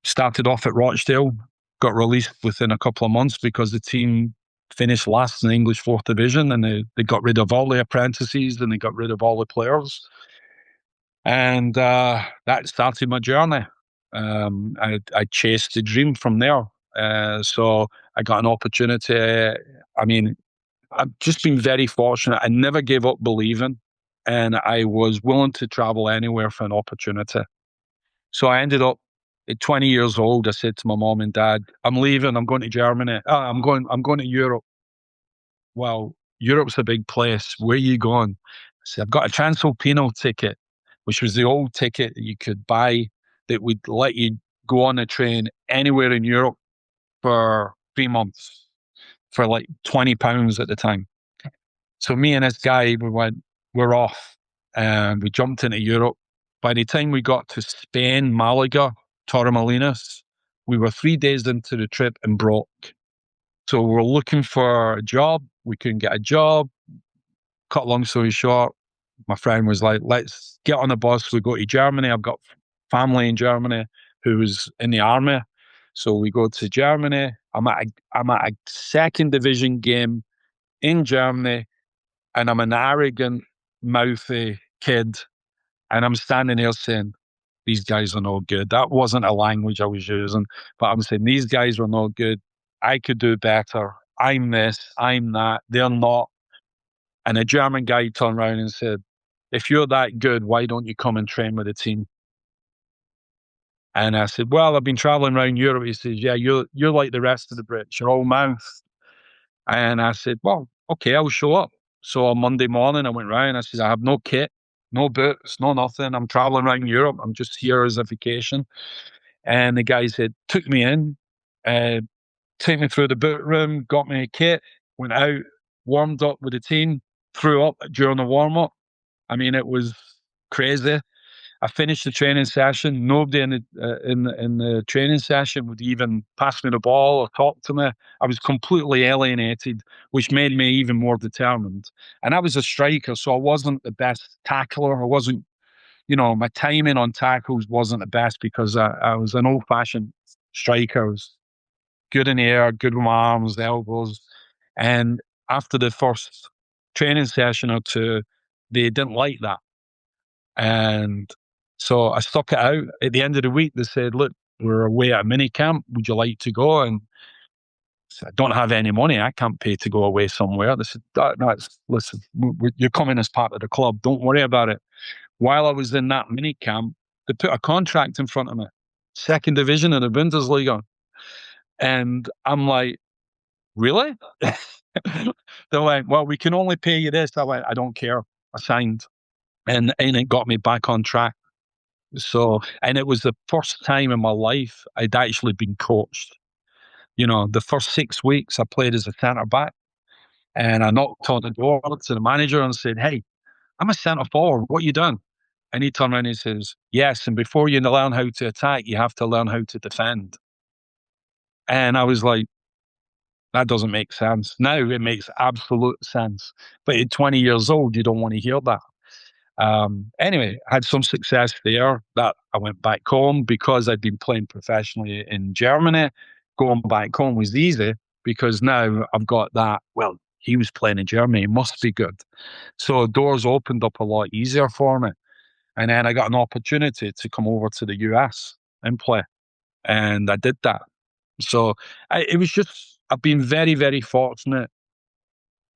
Started off at Rochdale, got released within a couple of months because the team finished last in the English 4th Division, and they got rid of all the apprentices and they got rid of all the players. And that started my journey. I chased the dream from there. So I got an opportunity. I mean, I've just been very fortunate. I never gave up believing, and I was willing to travel anywhere for an opportunity. So I ended up at 20 years old. I said to my mom and dad, "I'm leaving. I'm going to Germany. I'm going to Europe." "Well, Europe's a big place. Where are you going?" I said, "I've got a Transalpino ticket," which was the old ticket that you could buy that would let you go on a train anywhere in Europe for 3 months for like £20 at the time. So me and this guy, we're off, and we jumped into Europe. By the time we got to Spain, Malaga, Torremolinos, we were 3 days into the trip and broke. So we were looking for a job. We couldn't get a job. Cut a long story short, my friend was like, "Let's get on a bus. We go to Germany. I've got family in Germany who was in the army." So we go to Germany. I'm at a second division game in Germany, and I'm an arrogant, mouthy kid. And I'm standing here saying, "These guys are no good." That wasn't a language I was using, but I'm saying, "These guys are no good. I could do better. I'm this, I'm that. They're not." And a German guy turned around and said, "If you're that good, why don't you come and train with the team?" And I said, "Well, I've been traveling around Europe." He says, "Yeah, you're like the rest of the Brits. You're all mouth." And I said, "Well, okay, I'll show up." So on Monday morning, I went round. I said, "I have no kit, no boots, no nothing. I'm traveling around Europe. I'm just here as a vacation." And the guy said, took me in, uh, took me through the boot room, got me a kit, went out, warmed up with the team, threw up during the warm up. I mean, it was crazy. I finished the training session. Nobody in the training session would even pass me the ball or talk to me. I was completely alienated, which made me even more determined. And I was a striker, so I wasn't the best tackler. I wasn't, my timing on tackles wasn't the best because I was an old-fashioned striker. I was good in the air, good with my arms, the elbows. And after the first training session or two, they didn't like that. And so I stuck it out. At the end of the week, they said, "Look, we're away at a mini camp. Would you like to go?" And I said, "I don't have any money. I can't pay to go away somewhere." They said, "Listen, you're coming as part of the club. Don't worry about it." While I was in that mini camp, they put a contract in front of me, second division in the Bundesliga. And I'm like, "Really?" They're like, "Well, we can only pay you this." I went, "I don't care." I signed. And it got me back on track. So, and it was the first time in my life I'd actually been coached. The first 6 weeks I played as a centre back, and I knocked on the door to the manager and said, "Hey, I'm a centre forward. What are you doing?" And he turned around and he says, "Yes, and before you learn how to attack, you have to learn how to defend." And I was like, that doesn't make sense. Now it makes absolute sense. But at 20 years old, you don't want to hear that. Anyway, I had some success there. That I went back home because I'd been playing professionally in Germany. Going back home was easy because now I've got that. Well, he was playing in Germany, he must be good. So doors opened up a lot easier for me. And then I got an opportunity to come over to the US and play. And I did that. So it was just, I've been very, very fortunate.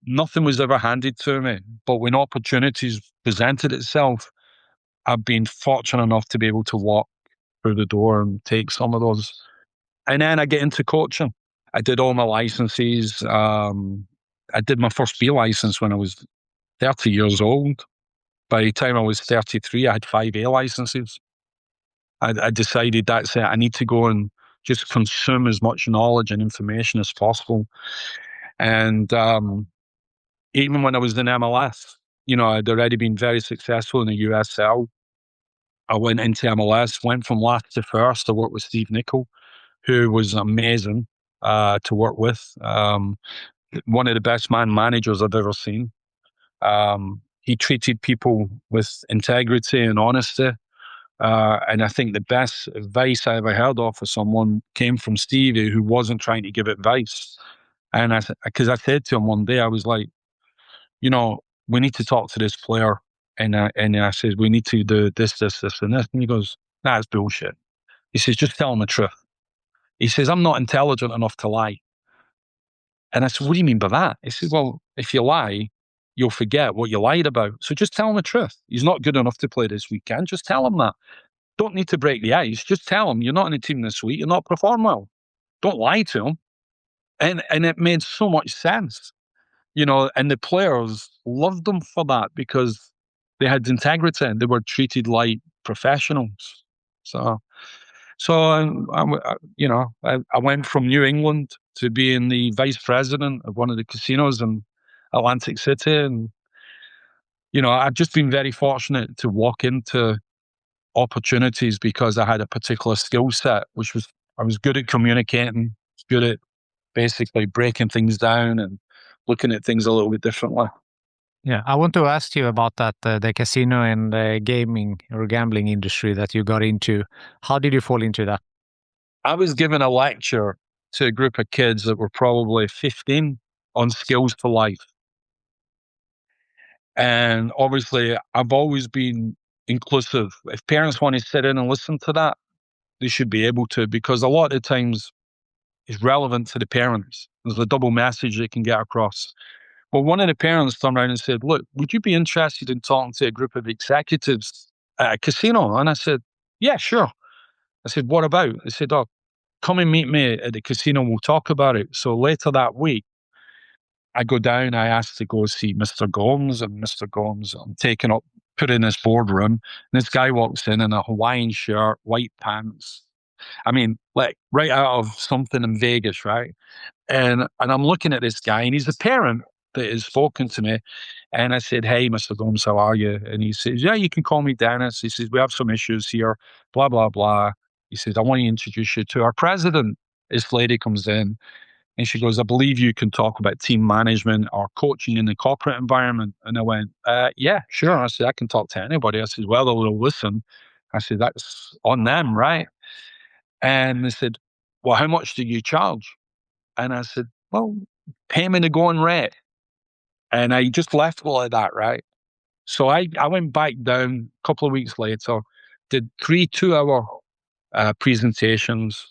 Nothing was ever handed to me, but when opportunities presented itself, I've been fortunate enough to be able to walk through the door and take some of those. And then I get into coaching. I did all my licenses. I did my first B license when I was 30 years old. By the time I was 33, I had 5 A licenses. I decided that's it. I need to go and just consume as much knowledge and information as possible. And even when I was in MLS, I'd already been very successful in the USL. I went into MLS, went from last to first. I worked with Steve Nicol, who was amazing to work with. One of the best man managers I've ever seen. He treated people with integrity and honesty. And I think the best advice I ever heard of for someone came from Stevie, who wasn't trying to give advice. And because I said to him one day, I was like, we need to talk to this player. And I said, we need to do this, this, this, and this. And he goes, that's bullshit. He says, just tell him the truth. He says, I'm not intelligent enough to lie. And I said, what do you mean by that? He said, well, if you lie, you'll forget what you lied about. So just tell him the truth. He's not good enough to play this weekend. Just tell him that. Don't need to break the ice. Just tell him you're not in the team this week. You're not performing well. Don't lie to him. And it made so much sense, and the players loved them for that because they had integrity and they were treated like professionals. I went from New England to being the vice president of one of the casinos in Atlantic City. And, I've just been very fortunate to walk into opportunities because I had a particular skill set, which was I was good at communicating, good at basically breaking things down and looking at things a little bit differently. Yeah, I want to ask you about that, the casino and the gaming or gambling industry that you got into. How did you fall into that? I was giving a lecture to a group of kids that were probably 15 on skills for life. And obviously, I've always been inclusive. If parents want to sit in and listen to that, they should be able to, because a lot of times it's relevant to the parents. There's a double message they can get across. Well, one of the parents turned around and said, look, would you be interested in talking to a group of executives at a casino? And I said, yeah, sure. I said, what about? They said, oh, come and meet me at the casino. We'll talk about it. So later that week, I go down, I asked to go see Mr. Gomes, and Mr. Gomes, I'm taken up, put in this boardroom. And this guy walks in a Hawaiian shirt, white pants. I mean, like right out of something in Vegas, right? And I'm looking at this guy, and he's a parent that has spoken to me. And I said, hey, Mr. Gomes, how are you? And he says, yeah, you can call me Dennis. He says, we have some issues here, blah, blah, blah. He says, I want to introduce you to our president. This lady comes in and she goes, I believe you can talk about team management or coaching in the corporate environment. And I went, yeah, sure. I said, I can talk to anybody. I said, well, they'll listen. I said, that's on them, right? And they said, well, how much do you charge? And I said, well, pay me the going rate. And I just left it like that, right? So I went back down a couple of weeks later, did 3 2-hour presentations.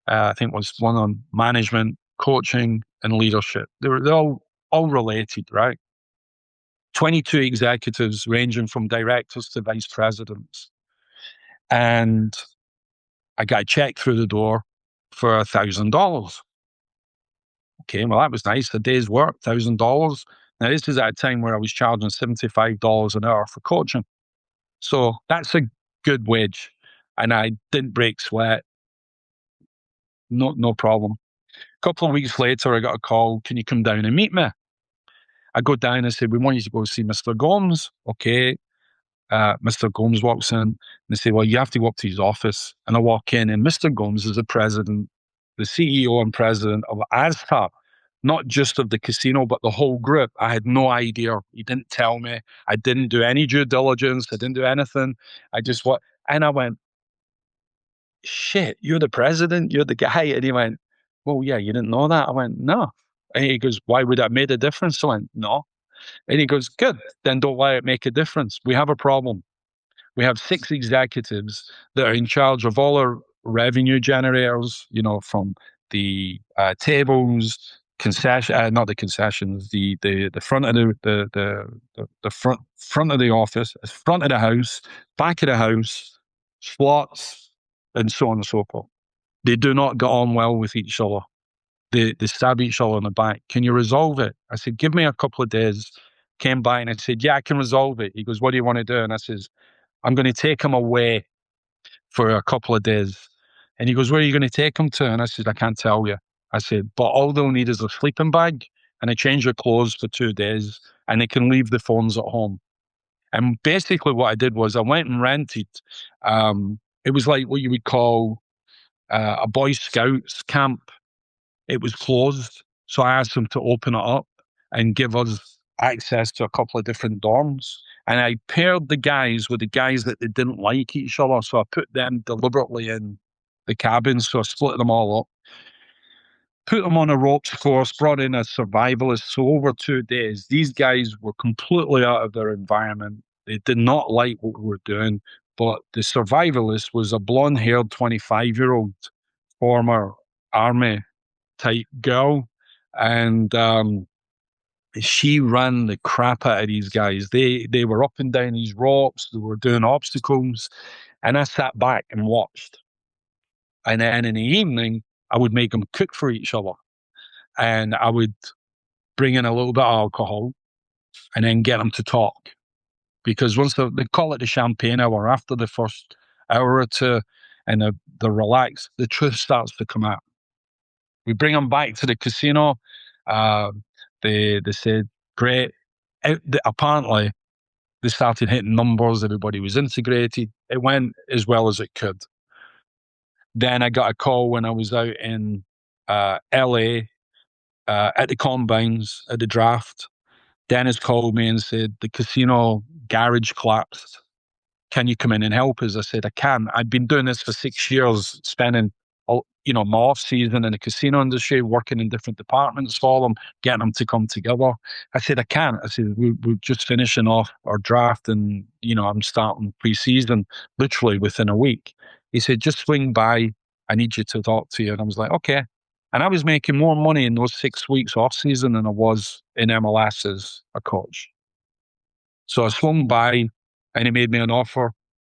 I think it was one on management, coaching, and leadership. They're all related, right? 22 executives ranging from directors to vice presidents. And I got a check through the door for $1,000. Okay, well, that was nice. A day's work, $1,000. Now, this is at a time where I was charging $75 an hour for coaching. So that's a good wage. And I didn't break sweat. No problem. A couple of weeks later, I got a call. Can you come down and meet me? I go down and say, we want you to go see Mr. Gomes. Okay. Mr. Gomes walks in and they say, well, you have to go up to his office. And I walk in and Mr. Gomes is the president, the CEO and president of ASTA, not just of the casino, but the whole group. I had no idea. He didn't tell me. I didn't do any due diligence. I didn't do anything. And I went, shit, you're the president, you're the guy. And he went, well, yeah, you didn't know that? I went, no. And he goes, why would that make a difference? I went, no. And he goes, good, then don't let it make a difference. We have a problem. We have 6 executives that are in charge of all our revenue generators, from the tables, not the concessions, the front of the front of the office, front of the house, back of the house, slots, and so on and so forth. They do not get on well with each other. They stab each other in the back. Can you resolve it? I said, give me a couple of days. Came by and I said, yeah, I can resolve it. He goes, what do you want to do? And I says, I'm going to take him away for a couple of days. And he goes, where are you going to take him to? And I said, I can't tell you. I said, but all they'll need is a sleeping bag and a change of clothes for 2 days, and they can leave the phones at home. And basically what I did was I went and rented, it was like what you would call a Boy Scouts camp. It was closed. So I asked them to open it up and give us access to a couple of different dorms. And I paired the guys with the guys that they didn't like each other. So I put them deliberately in the cabins. So I split them all up, put them on a ropes course, brought in a survivalist. So over 2 days, these guys were completely out of their environment. They did not like what we were doing. But the survivalist was a blonde-haired 25-year-old former army type girl. And she ran the crap out of these guys. They were up and down these ropes. They were doing obstacles. And I sat back and watched. And then in the evening, I would make them cook for each other. And I would bring in a little bit of alcohol and then get them to talk. Because once they call it the champagne hour, after the first hour or two, and they're relaxed, the truth starts to come out. We bring them back to the casino. They said, great. Apparently, they started hitting numbers. Everybody was integrated. It went as well as it could. Then I got a call when I was out in LA at the combines, at the draft. Dennis called me and said, the casino garage collapsed. Can you come in and help us? I said, I can. I've been doing this for 6 years, spending my off season in the casino industry, working in different departments for them, getting them to come together. I said, I can't. I said, we're just finishing off our draft and, I'm starting pre-season literally within a week. He said, just swing by. I need you to talk to you. And I was like, okay. And I was making more money in those 6 weeks off season than I was in MLS as a coach. So I swung by and he made me an offer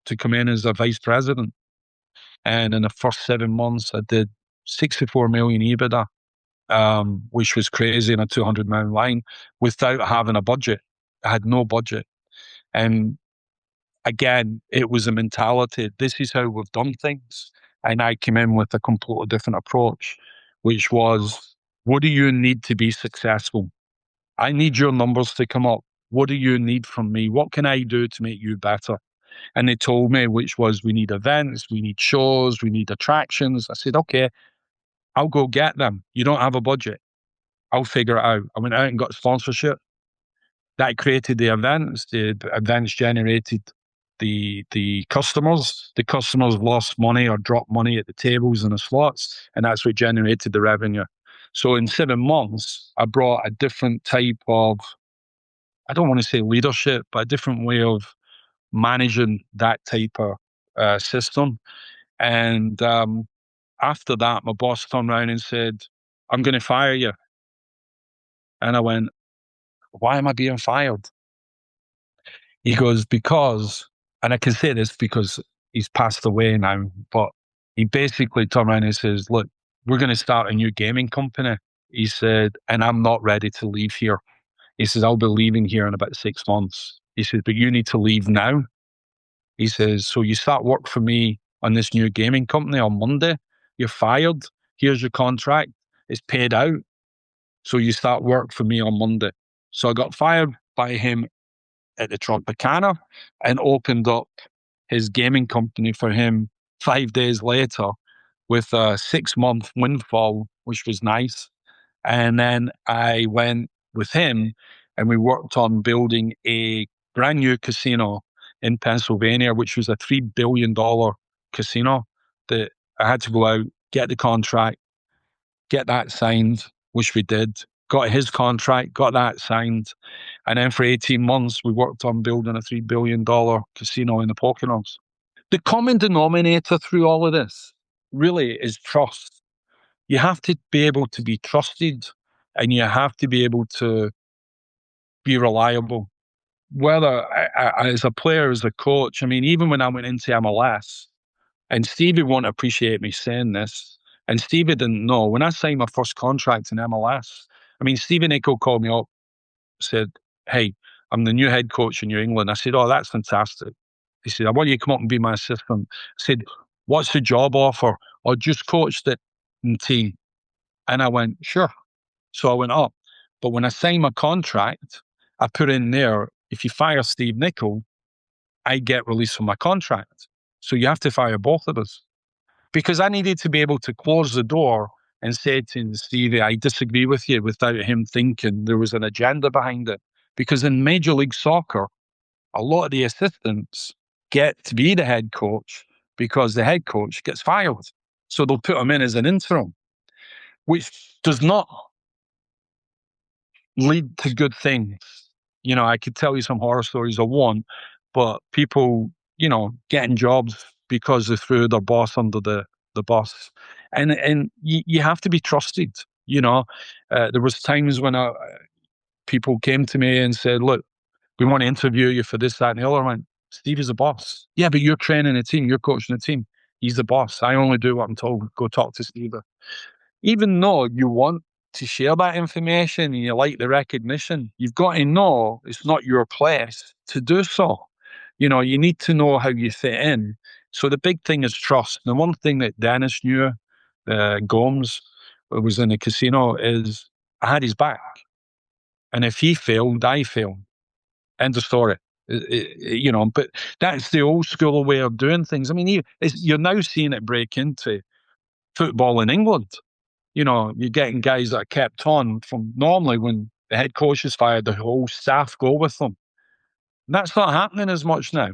to come in as a vice president. And in the first 7 months, I did 64 million EBITDA, which was crazy in a 200 million line without having a budget. I had no budget. And again, it was a mentality. This is how we've done things. And I came in with a completely different approach, which was, what do you need to be successful? I need your numbers to come up. What do you need from me? What can I do to make you better? And they told me, which was, we need events, we need shows, we need attractions. I said, okay, I'll go get them. You don't have a budget. I'll figure it out. I went out and got sponsorship. That created the events. The events generated the customers. The customers lost money or dropped money at the tables and the slots, and that's what generated the revenue. So in 7 months, I brought a different type of, I don't want to say leadership, but a different way of managing that type of system. And after that, my boss turned around and said, I'm going to fire you. And I went, why am I being fired? He goes, because, and I can say this because he's passed away now, but he basically turned around and says, look, we're going to start a new gaming company. He said, and I'm not ready to leave here. He says, I'll be leaving here in about 6 months. He says, but you need to leave now. He says, so you start work for me on this new gaming company on Monday. You're fired. Here's your contract. It's paid out. So you start work for me on Monday. So I got fired by him at the Tropicana and opened up his gaming company for him 5 days later with a 6-month windfall, which was nice. And then I went with him and we worked on building a brand new casino in Pennsylvania, which was a $3 billion casino that I had to go out, get the contract, get that signed, which we did, got his contract, got that signed. And then for 18 months, we worked on building a $3 billion casino in the Poconos. The common denominator through all of this really is trust. You have to be able to be trusted and you have to be able to be reliable. Whether as a player, as a coach, I mean, even when I went into MLS, and Stevie won't appreciate me saying this, and Stevie didn't know, when I signed my first contract in MLS, I mean, Stevie Nicol called me up, said, hey, I'm the new head coach in New England. I said, oh, that's fantastic. He said, I want you to come up and be my assistant. I said, what's the job offer? I just coached it in team. And I went, sure. So I went up. But when I signed my contract, I put in there, if you fire Steve Nicol, I get released from my contract. So you have to fire both of us. Because I needed to be able to close the door and say to Stevie, I disagree with you without him thinking there was an agenda behind it. Because in Major League Soccer, a lot of the assistants get to be the head coach because the head coach gets fired. So they'll put him in as an interim, which does not lead to good things. You know, I could tell you some horror stories I won't, but people, you know, getting jobs because they threw their boss under the bus. And you have to be trusted, you know. There was times when people came to me and said, look, we want to interview you for this, that, and the other. I went, Steve is the boss. Yeah, but you're training a team. You're coaching a team. He's the boss. I only do what I'm told. Go talk to Steve. Even though you want to share that information and you like the recognition, you've got to know it's not your place to do so. You know, you need to know how you fit in. So the big thing is trust. The one thing that Dennis knew, Gomes, who was in the casino, is I had his back. And if he failed, I failed. End of story. You know, but that's the old school way of doing things. I mean, you're now seeing it break into football in England. You know, you're getting guys that are kept on from normally when the head coach is fired, the whole staff go with them. And that's not happening as much now.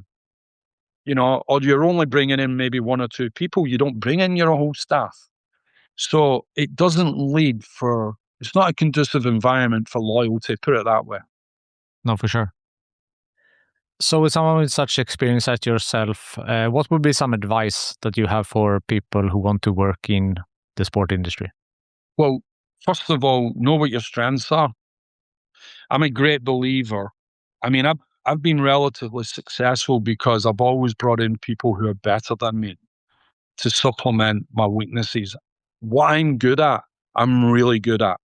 You know, or you're only bringing in maybe one or two people. You don't bring in your whole staff. So it doesn't lead it's not a conducive environment for loyalty, put it that way. No, for sure. So with someone with such experience as yourself, what would be some advice that you have for people who want to work in the sport industry? Well, first of all, know what your strengths are. I'm a great believer. I mean, I've been relatively successful because I've always brought in people who are better than me to supplement my weaknesses. What I'm good at, I'm really good at.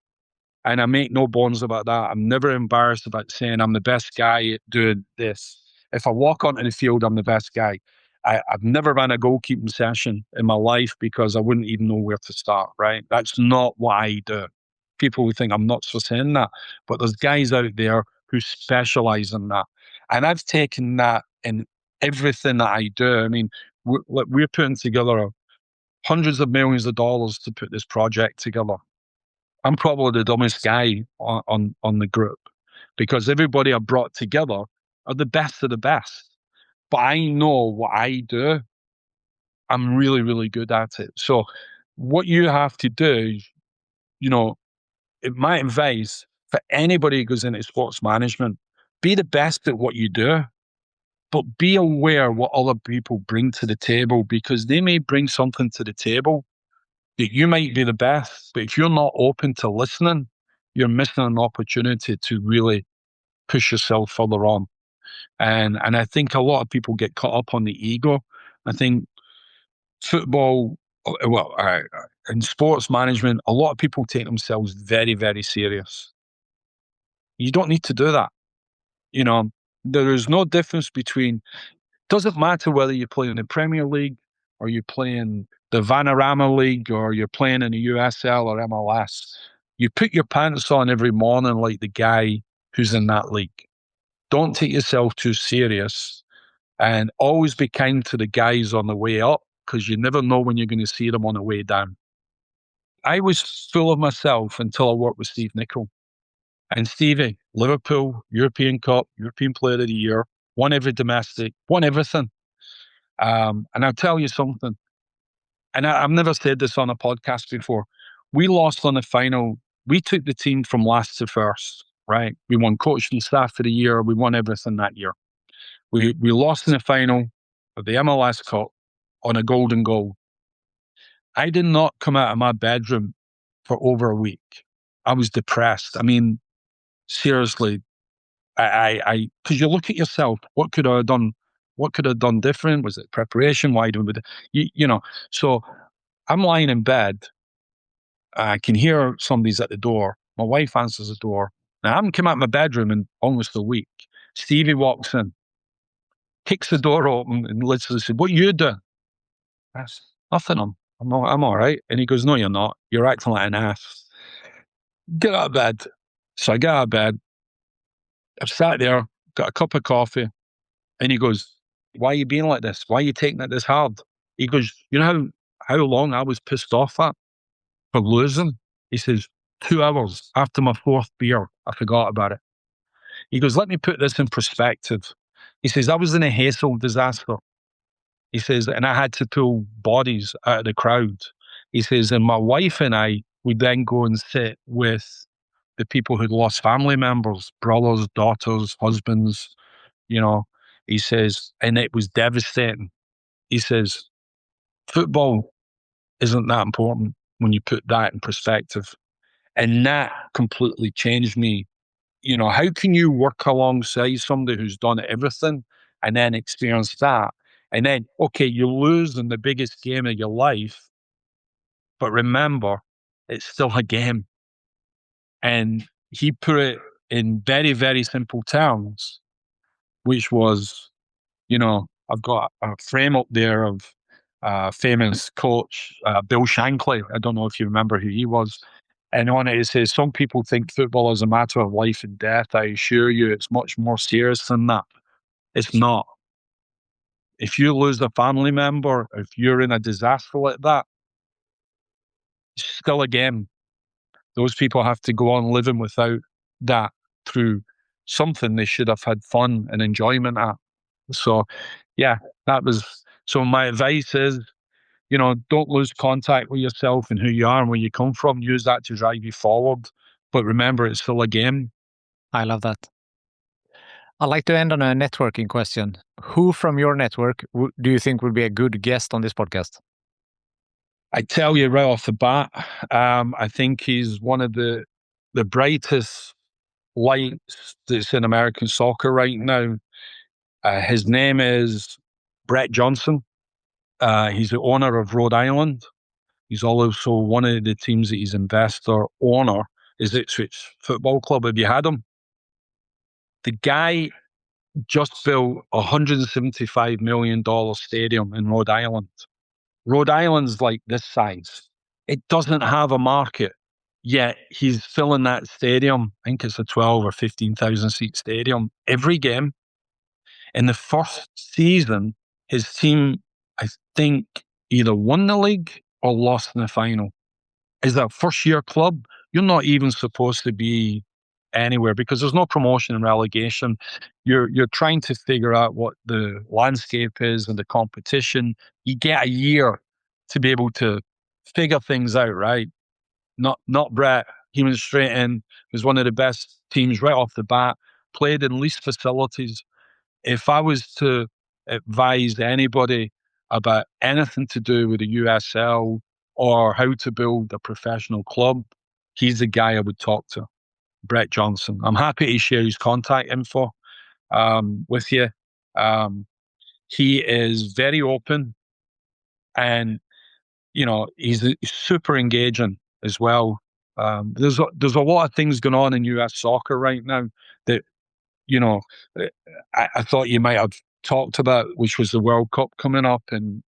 And I make no bones about that. I'm never embarrassed about saying I'm the best guy at doing this. If I walk onto the field, I'm the best guy. I've never ran a goalkeeping session in my life because I wouldn't even know where to start, right? That's not what I do. People would think I'm nuts for saying that, but there's guys out there who specialize in that. And I've taken that in everything that I do. I mean, we're putting together hundreds of millions of dollars to put this project together. I'm probably the dumbest guy on the group because everybody I've brought together are the best of the best. But I know what I do. I'm really, really good at it. So what you have to do is, you know, my advice for anybody who goes into sports management, be the best at what you do, but be aware what other people bring to the table because they may bring something to the table that you might be the best, but if you're not open to listening, you're missing an opportunity to really push yourself further on. And I think a lot of people get caught up on the ego. I think football, well, in sports management, a lot of people take themselves very, very serious. You don't need to do that. You know, there is no difference between, doesn't matter whether you play in the Premier League or you play in the Vanarama League or you're playing in the USL or MLS. You put your pants on every morning like the guy who's in that league. Don't take yourself too serious and always be kind to the guys on the way up because you never know when you're going to see them on the way down. I was full of myself until I worked with Steve Nicol. And Stevie, Liverpool, European Cup, European Player of the Year, won every domestic, won everything. And I'll tell you something, and I've never said this on a podcast before. We lost on the final. We took the team from last to first, right? We won coaching staff of the year. We won everything that year. We lost in the final of the MLS Cup on a golden goal. I did not come out of my bedroom for over a week. I was depressed. I mean, seriously, because you look at yourself, what could I have done? What could I have done different? Was it preparation? Why didn't we? You know, so I'm lying in bed. I can hear somebody's at the door. My wife answers the door. Now, I haven't come out of my bedroom in almost a week. Stevie walks in, kicks the door open, and literally said, "What you doing?" I said, "Nothing. I'm all right." And he goes, "No, you're not. You're acting like an ass. Get out of bed." So I get out of bed. I've sat there, got a cup of coffee, and he goes, "Why are you being like this? Why are you taking it this hard?" He goes, "You know how long I was pissed off at for losing?" He says, 2 hours after my fourth beer, I forgot about it. He goes, let me put this in perspective. He says, I was in a Hazel disaster. He says, and I had to pull bodies out of the crowd. He says, and my wife and I would then go and sit with the people who'd lost family members, brothers, daughters, husbands, you know. He says, and it was devastating. He says, football isn't that important when you put that in perspective. And that completely changed me. You know, how can you work alongside somebody who's done everything and then experience that? And then, okay, you lose in the biggest game of your life, but remember, it's still a game. And he put it in very, very simple terms, which was, you know, I've got a frame up there of famous coach, Bill Shankly. I don't know if you remember who he was. And on it says, some people think football is a matter of life and death. I assure you, it's much more serious than that. It's not. If you lose a family member, if you're in a disaster like that, it's still a game. Those people have to go on living without that through something they should have had fun and enjoyment at. So, yeah, that was. So my advice is, you know, don't lose contact with yourself and who you are and where you come from. Use that to drive you forward. But remember, it's still a game. I love that. I'd like to end on a networking question. Who from your network do you think would be a good guest on this podcast? I tell you right off the bat, I think he's one of the brightest lights that's in American soccer right now. His name is Brett Johnson. He's the owner of Rhode Island. He's also one of the teams that he's investor owner is Ipswich Football Club. Have you had him? The guy just built a $175 million stadium in Rhode Island. Rhode Island's like this size. It doesn't have a market, yet he's filling that stadium. I think it's a 12 or 15,000 seat stadium every game. In the first season, his team, I think, either won the league or lost in the final. As a first year club, you're not even supposed to be anywhere because there's no promotion and relegation. You're trying to figure out what the landscape is and the competition. You get a year to be able to figure things out, right? Not Brett. He went straight in, was one of the best teams right off the bat, played in least facilities. If I was to advise anybody about anything to do with the USL or how to build a professional club, he's the guy I would talk to, Brett Johnson. I'm happy to share his contact info with you. He is very open and, you know, he's super engaging as well. There's a lot of things going on in US soccer right now that, you know, I thought you might have talked about, which was the World Cup coming up. And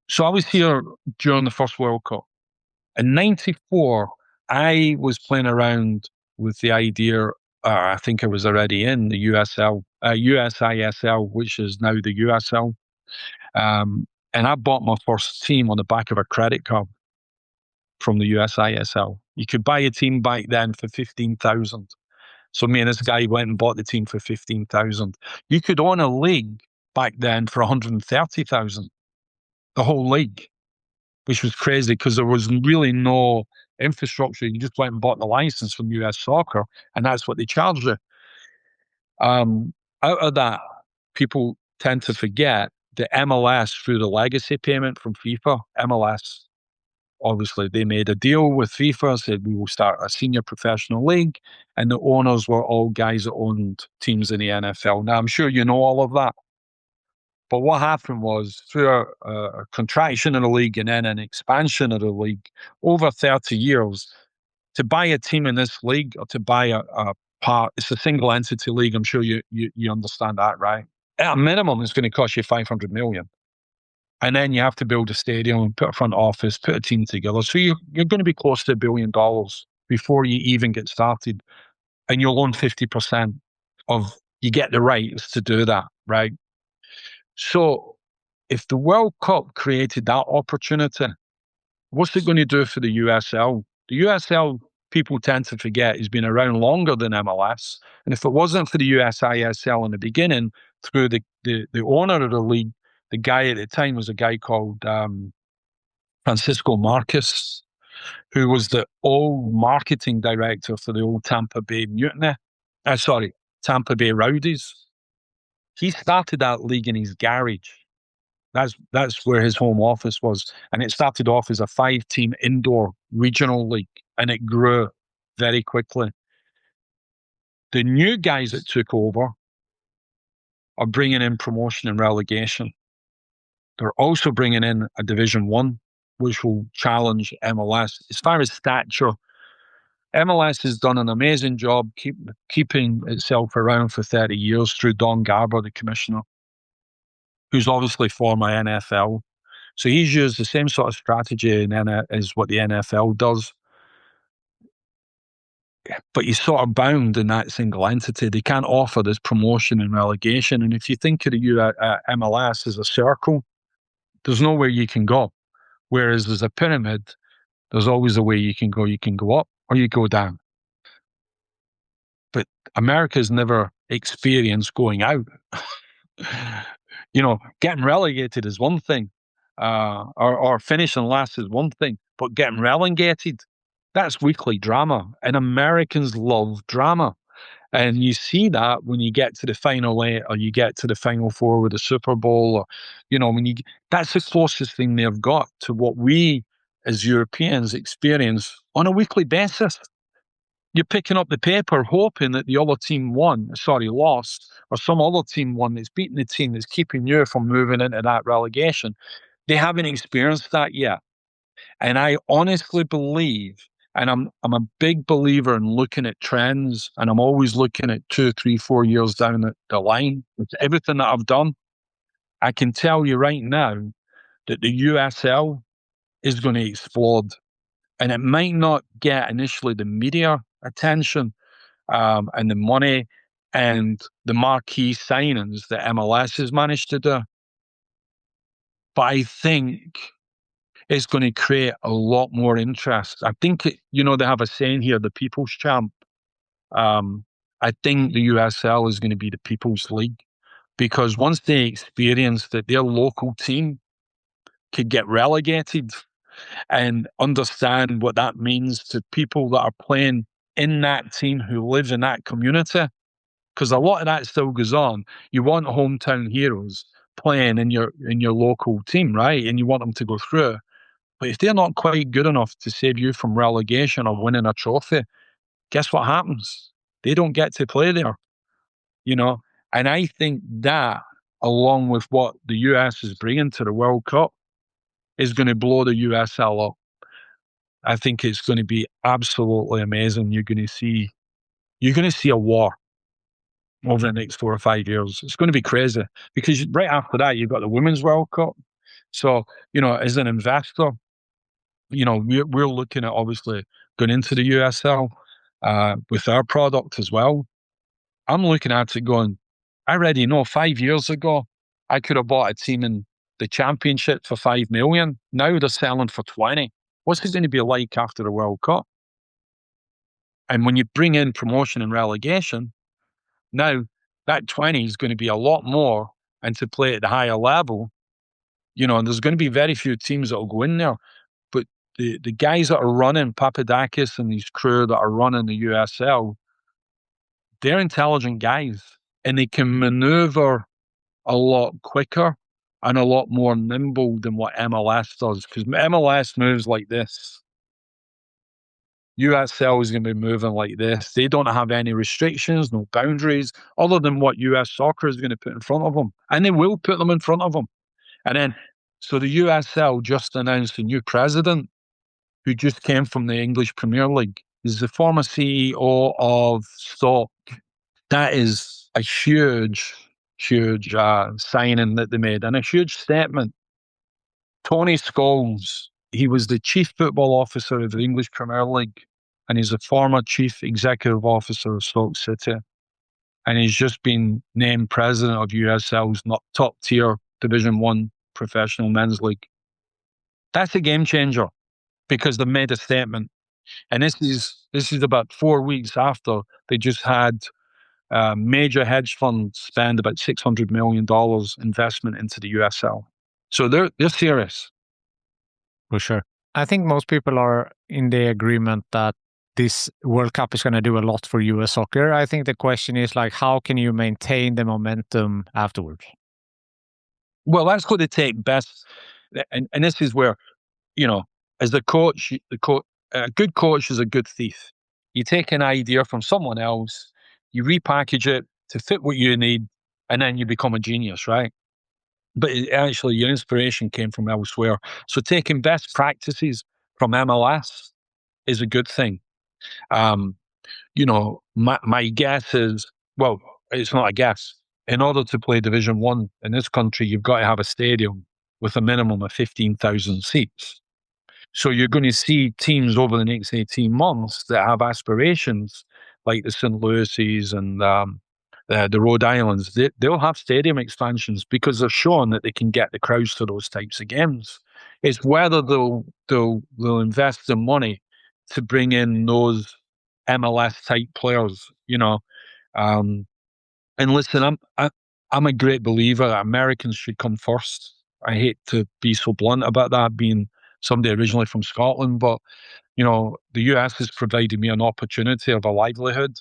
so I was here during the first World Cup. In '94, I was playing around with the idea, I think I was already in the USISL, which is now the USL. And I bought my first team on the back of a credit card from the USISL. You could buy a team back then for 15,000. So me and this guy went and bought the team for 15,000. You could own a league back then for 130,000, the whole league, which was crazy because there was really no infrastructure. You just went and bought the license from US Soccer, and that's what they charged you. Out of that, people tend to forget the MLS through the legacy payment from FIFA. MLS, obviously, they made a deal with FIFA, said we will start a senior professional league, and the owners were all guys that owned teams in the NFL. Now, I'm sure you know all of that. But what happened was through a contraction of the league and then an expansion of the league over 30 years, to buy a team in this league or to buy a part, it's a single entity league. I'm sure you understand that, right? At a minimum, it's going to cost you 500 million. And then you have to build a stadium, put a front office, put a team together. So you're going to be close to $1 billion before you even get started. And you'll own 50% of, you get the rights to do that, right? So if the World Cup created that opportunity, what's it going to do for the USL? The USL people tend to forget he's been around longer than MLS. And if it wasn't for the USISL in the beginning, through the owner of the league, the guy at the time was a guy called Francisco Marcus, who was the old marketing director for the old Tampa Bay Mutiny. Tampa Bay Rowdies. He started that league in his garage. That's where his home office was. And it started off as a 5-team indoor regional league, and it grew very quickly. The new guys that took over are bringing in promotion and relegation. They're also bringing in a Division 1, which will challenge MLS. As far as stature, MLS has done an amazing job keeping itself around for 30 years through Don Garber, the commissioner, who's obviously former NFL. So he's used the same sort of strategy as what the NFL does. But you're sort of bound in that single entity. They can't offer this promotion and relegation. And if you think of the MLS as a circle, there's nowhere you can go. Whereas there's a pyramid, there's always a way you can go. You can go up or you go down. But America's never experienced going out. Getting relegated is one thing, or finishing last is one thing, but getting relegated, that's weekly drama. And Americans love drama. And you see that when you get to the final 8 or you get to the final 4 with the Super Bowl, or, that's the closest thing they've got to what we as Europeans experience on a weekly basis. You're picking up the paper hoping that the other team lost, or some other team won that's beating the team that's keeping you from moving into that relegation. They haven't experienced that yet. And I honestly believe, and I'm a big believer in looking at trends, and I'm always looking at 2, 3, 4 years down the line. With everything that I've done, I can tell you right now that the USL is going to explode. And it might not get initially the media attention and the money and the marquee signings that MLS has managed to do. But I think it's going to create a lot more interest. I think, they have a saying here, the people's champ. I think the USL is going to be the people's league, because once they experience that their local team could get relegated and understand what that means to people that are playing in that team who live in that community, because a lot of that still goes on. You want hometown heroes playing in your local team, right? And you want them to go through. But if they're not quite good enough to save you from relegation or winning a trophy, guess what happens? They don't get to play there, And I think that, along with what the US is bringing to the World Cup, is going to blow the USL up. I think it's going to be absolutely amazing. You're going to see a war over the next 4 or 5 years. It's going to be crazy, because right after that, you've got the Women's World Cup. So, as an investor, we're looking at obviously going into the USL with our product as well. I'm looking at it going, I already know 5 years ago, I could have bought a team in the Championship for 5 million. Now they're selling for 20. What's it going to be like after the World Cup? And when you bring in promotion and relegation, now that 20 is going to be a lot more, and to play at the higher level, and there's going to be very few teams that will go in there. But the guys that are running, Papadakis and his crew that are running the USL, they're intelligent guys, and they can maneuver a lot quicker and a lot more nimble than what MLS does, because MLS moves like this. USL is going to be moving like this. They don't have any restrictions, no boundaries, other than what US soccer is going to put in front of them. And they will put them in front of them. And then, so the USL just announced a new president who just came from the English Premier League. He's the former CEO of Stoke. That is a huge signing that they made, and a huge statement. Tony Scholes, he was the chief football officer of the English Premier League, and he's a former chief executive officer of Stoke City. And he's just been named president of USL's top tier Division 1 professional men's league. That's a game changer, because they made a statement. And this is about 4 weeks after they just had major hedge funds spend about $600 million investment into the USL. So they're serious. For sure. I think most people are in the agreement that this World Cup is going to do a lot for US soccer. I think the question is like, how can you maintain the momentum afterwards? Well, that's going to take best, and this is where, as the coach, a good coach is a good thief. You take an idea from someone else, you repackage it to fit what you need, and then you become a genius, right? But actually, your inspiration came from elsewhere. So taking best practices from MLS is a good thing. Um, my guess is, well, it's not a guess. In order to play Division One in this country, you've got to have a stadium with a minimum of 15,000 seats. So you're going to see teams over the next 18 months that have aspirations like the St. Louis's and the Rhode Islands. They'll have stadium expansions because they're showing that they can get the crowds to those types of games. It's whether they'll invest the money to bring in those MLS type players, and listen, I'm a great believer that Americans should come first. I hate to be so blunt about that, being somebody originally from Scotland, but the US has provided me an opportunity of a livelihood,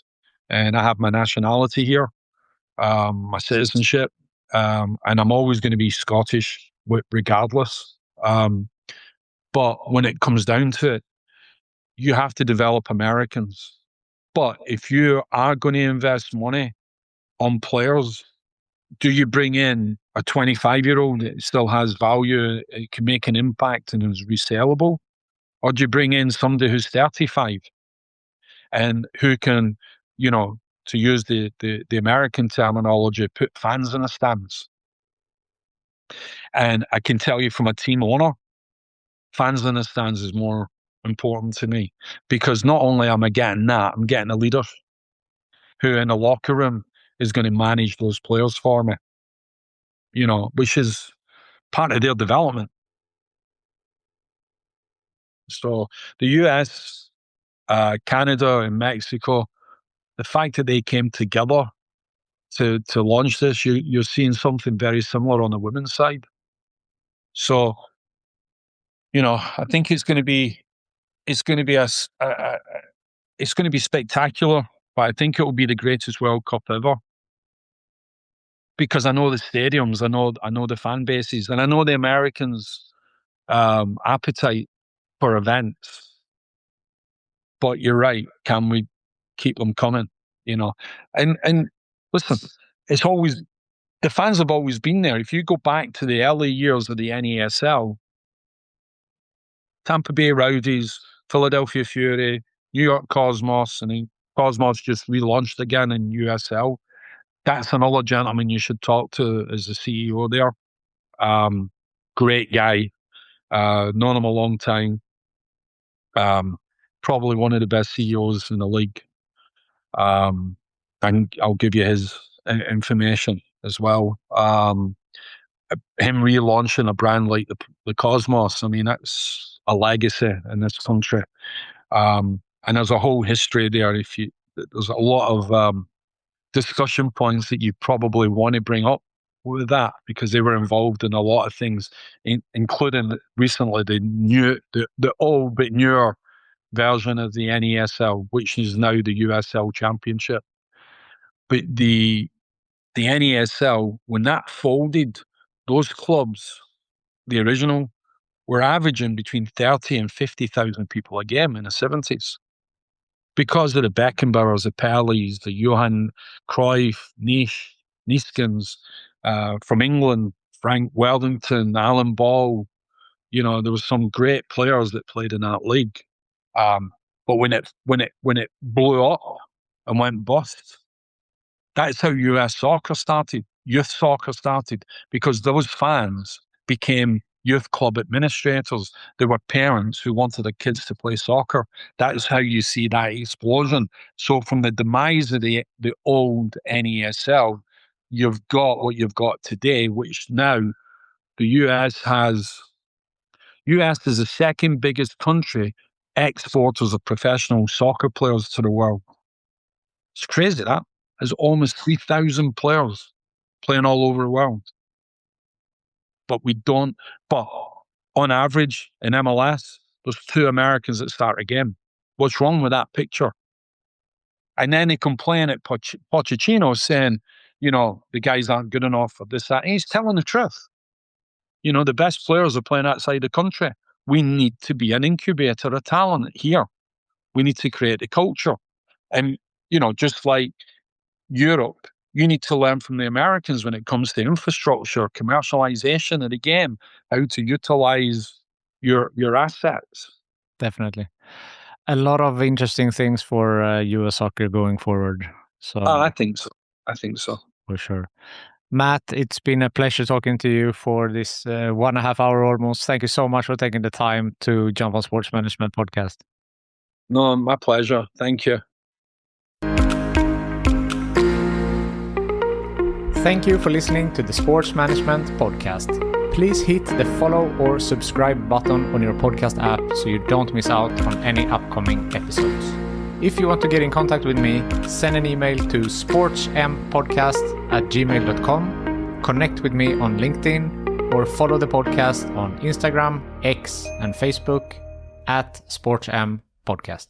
and I have my nationality here, my citizenship, and I'm always going to be Scottish, regardless. But when it comes down to it, you have to develop Americans. But if you are going to invest money on players, do you bring in a 25-year-old that still has value, it can make an impact and is resellable? Or do you bring in somebody who's 35 and who can, to use the American terminology, put fans in the stands? And I can tell you from a team owner, fans in the stands is more important to me, because not only am I getting that, I'm getting a leader who in the locker room is going to manage those players for me, which is part of their development. So the US, Canada, and Mexico, the fact that they came together to launch this, you're seeing something very similar on the women's side. So, I think it's going to be it's going to be it's going to be spectacular, but I think it will be the greatest World Cup ever, because I know the stadiums, I know the fan bases, and I know the Americans' appetite for events. But you're right. Can we keep them coming? And listen, it's always the fans have always been there. If you go back to the early years of the NASL, Tampa Bay Rowdies, Philadelphia Fury, New York Cosmos, and then Cosmos just relaunched again in USL. That's another gentleman you should talk to as the CEO there. Great guy. Known him a long time. Probably one of the best CEOs in the league. And I'll give you his information as well. Him relaunching a brand like the Cosmos, I mean, that's a legacy in this country. And there's a whole history there. There's a lot of discussion points that you probably want to bring up with that, because they were involved in a lot of things, including recently the old but newer version of the NASL, which is now the USL Championship. But the NASL, when that folded, those clubs, the original, were averaging between 30 and 50,000 people a game in the 70s. Because of the Beckenbauers, the Pelés, the Johan Cruyff, Neeskens, from England, Frank Worthington, Alan Ball, there was some great players that played in that league. But when it blew up and went bust, that's how US soccer started. Youth soccer started because those fans became youth club administrators. They were parents who wanted their kids to play soccer. That is how you see that explosion. So from the demise of the old NASL, you've got what you've got today, which now the US is the second biggest country exporters of professional soccer players to the world. It's crazy, that. There's almost 3,000 players playing all over the world. But on average, in MLS, there's 2 Americans that start a game. What's wrong with that picture? And then they complain at Pochettino saying, the guys aren't good enough for this, that. And he's telling the truth. The best players are playing outside the country. We need to be an incubator of talent here. We need to create a culture. And, just like Europe, you need to learn from the Americans when it comes to infrastructure, commercialization of the game, how to utilize your assets. Definitely. A lot of interesting things for US soccer going forward. So I think so. For sure. Matt, it's been a pleasure talking to you for this 1.5 hour almost. Thank you so much for taking the time to jump on Sports Management Podcast. No, my pleasure. Thank you. Thank you for listening to the Sports Management Podcast. Please hit the follow or subscribe button on your podcast app so you don't miss out on any upcoming episodes. If you want to get in contact with me, send an email to sportsmpodcast@gmail.com, connect with me on LinkedIn, or follow the podcast on Instagram, X, and Facebook @SportsM Podcast.